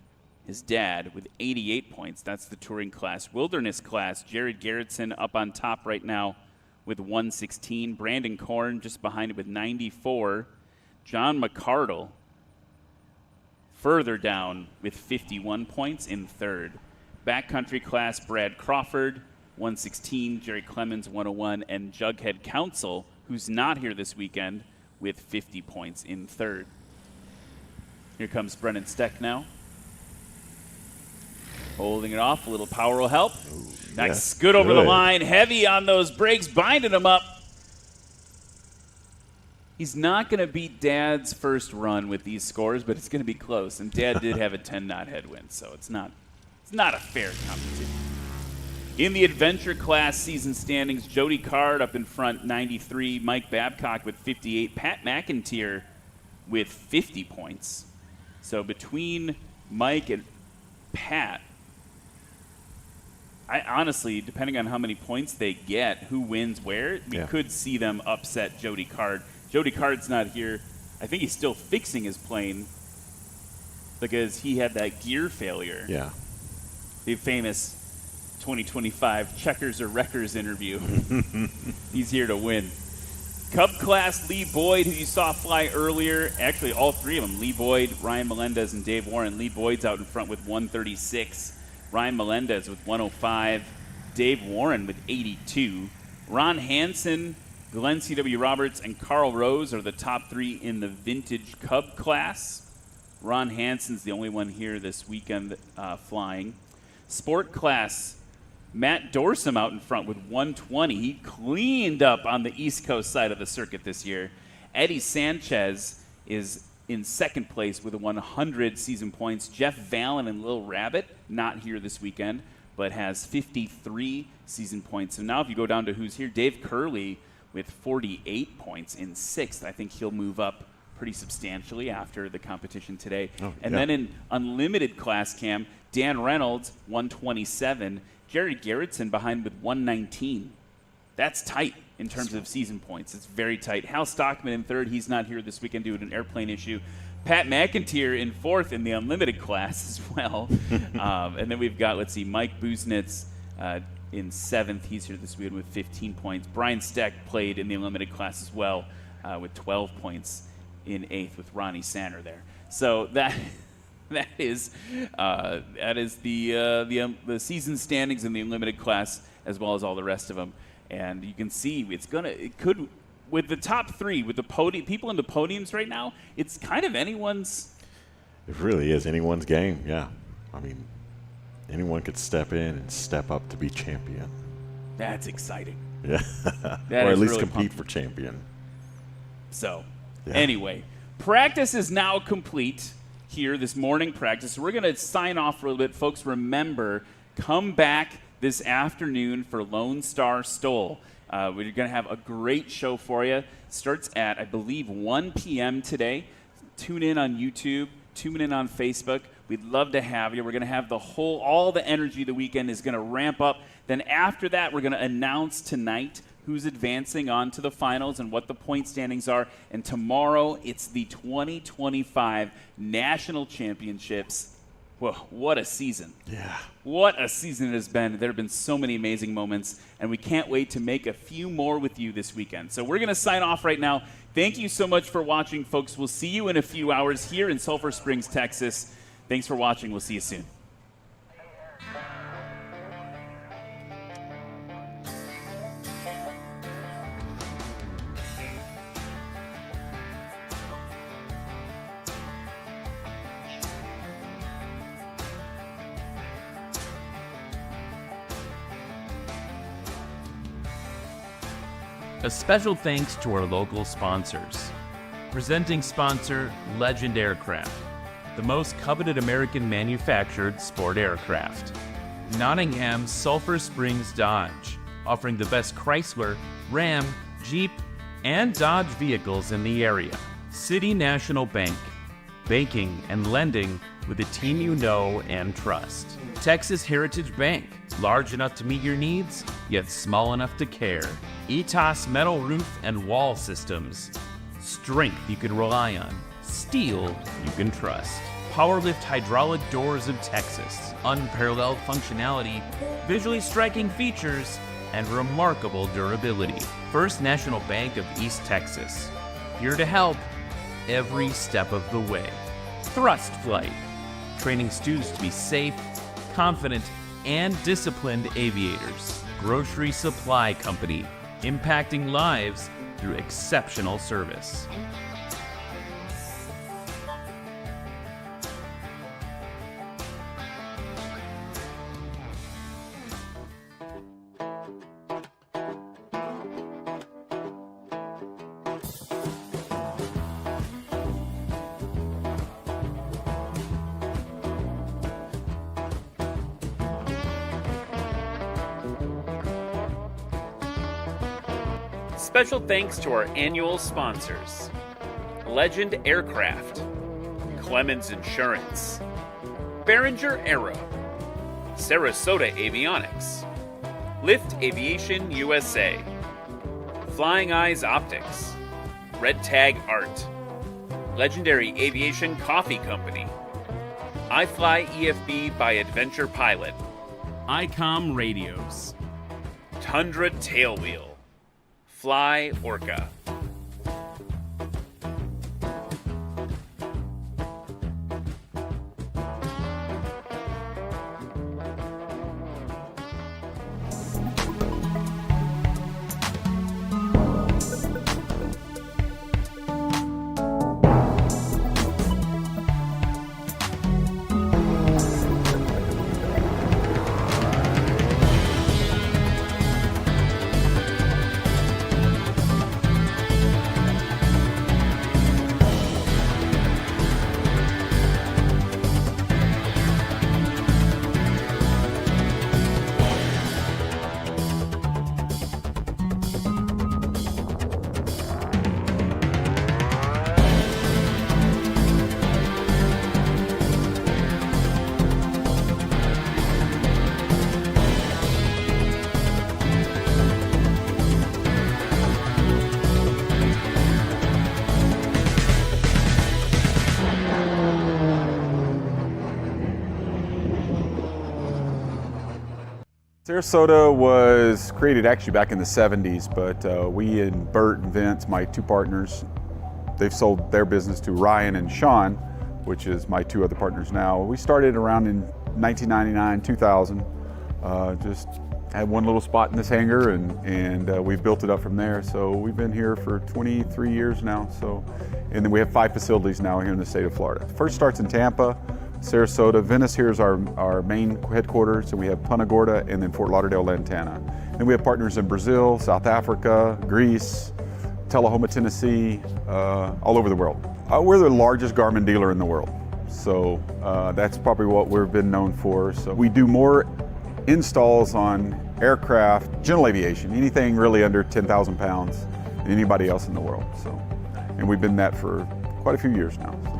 his dad, with 88 points. That's the touring class. Wilderness class, Jared Garrettson up on top right now with 116. Brandon Korn just behind it with 94. John McCardle further down with 51 points in third. Backcountry class, Brad Crawford, 116. Jerry Clemens, 101. And Jughead Council, who's not here this weekend, with 50 points in third. Here comes Brennan Steck now. Holding it off, a little power will help. Ooh, Nice, yeah. good over the line, heavy on those brakes, binding him up. He's not going to beat Dad's first run with these scores, but it's going to be close. And Dad did have a 10-knot headwind, so it's not a fair competition. In the adventure class season standings, Jody Card up in front, 93. Mike Babcock with 58. Pat McIntyre with 50 points. So between Mike and Pat, I honestly, depending on how many points they get, who wins where, we could see them upset Jody Card. Jody Card's not here. I think he's still fixing his plane because he had that gear failure. Yeah. The famous 2025 Checkers or Wreckers interview. He's here to win. Cub class, Lee Boyd, who you saw fly earlier. Actually, all three of them, Lee Boyd, Ryan Melendez, and Dave Warren. Lee Boyd's out in front with 136. Ryan Melendez with 105. Dave Warren with 82. Ron Hansen, Glenn C.W. Roberts, and Carl Rose are the top three in the vintage Cub class. Ron Hansen's the only one here this weekend flying. Sport class, Matt Dorsum out in front with 120. He cleaned up on the East Coast side of the circuit this year. Eddie Sanchez is in second place with 100 season points. Jeff Valen and Lil Rabbit, not here this weekend, but has 53 season points. So now if you go down to who's here, Dave Curley with 48 points in sixth. I think he'll move up pretty substantially after the competition today. And then in unlimited class cam, Dan Reynolds, 127. Jared Garrettson behind with 119. That's tight in terms of season points. It's very tight. Hal Stockman in third. He's not here this weekend due to an airplane issue. Pat McIntyre in fourth in the unlimited class as well. And then we've got, let's see, Mike Busnitz in seventh. He's here this weekend with 15 points. Brian Steck played in the unlimited class as well with 12 points in eighth with Ronnie Sander there. So that is the season standings in the unlimited class as well as all the rest of them. And you can see it could with the top three, with the podium, people in the podiums right now, it's kind of anyone's. It really is anyone's game. Yeah, I mean, anyone could step in and step up to be champion. That's exciting. Yeah, That or at is least really compete pumping. for champion. So, Yeah. anyway, practice is now complete here this morning practice. We're going to sign off for a little bit. Folks, remember, come back this afternoon for Lone Star STOL. We're going to have a great show for you. Starts at, I believe, 1 p.m. today. Tune in on YouTube. Tune in on Facebook. We'd love to have you. We're going to have all the energy the weekend is going to ramp up. Then after that, we're going to announce tonight who's advancing on to the finals and what the point standings are. And tomorrow, it's the 2025 National Championships. Whoa, what a season. Yeah. What a season it has been. There have been so many amazing moments, and we can't wait to make a few more with you this weekend. So we're going to sign off right now. Thank you so much for watching, folks. We'll see you in a few hours here in Sulphur Springs, Texas. Thanks for watching. We'll see you soon. A special thanks to our local sponsors. Presenting sponsor, Legend Aircraft, the most coveted American manufactured sport aircraft. Nottingham Sulphur Springs Dodge, offering the best Chrysler, Ram, Jeep, and Dodge vehicles in the area. City National Bank, banking and lending with a team you know and trust. Texas Heritage Bank, large enough to meet your needs, yet small enough to care. ETOS metal roof and wall systems. Strength you can rely on. Steel you can trust. Powerlift hydraulic doors of Texas. Unparalleled functionality, visually striking features, and remarkable durability. First National Bank of East Texas. Here to help every step of the way. Thrust Flight, training students to be safe, confident, and disciplined aviators. Grocery Supply Company, impacting lives through exceptional service. Special thanks to our annual sponsors: Legend Aircraft, Clemens Insurance, Behringer Aero, Sarasota Avionics, Lift Aviation USA, Flying Eyes Optics, Red Tag Art, Legendary Aviation Coffee Company, iFly EFB by Adventure Pilot, ICOM Radios, Tundra Tailwheel, Fly Orca. Sarasota was created actually back in the 70s, but we and Bert and Vince, my two partners, they've sold their business to Ryan and Sean, which is my two other partners now. We started around in 1999, 2000. Just had one little spot in this hangar, and we've built it up from there. So we've been here for 23 years now. And then we have 5 facilities now here in the state of Florida. First starts in Tampa, Sarasota. Venice here is our main headquarters, and we have Punta Gorda and then Fort Lauderdale, Lantana. Then we have partners in Brazil, South Africa, Greece, Tullahoma, Tennessee, all over the world. We're the largest Garmin dealer in the world, so that's probably what we've been known for. So we do more installs on aircraft, general aviation, anything really under 10,000 pounds than anybody else in the world. So, and we've been that for quite a few years now. So.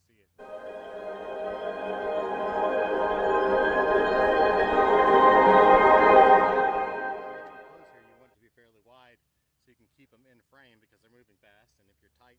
see it. Close here, you want it to be fairly wide so you can keep them in frame because they're moving fast, and if you're tight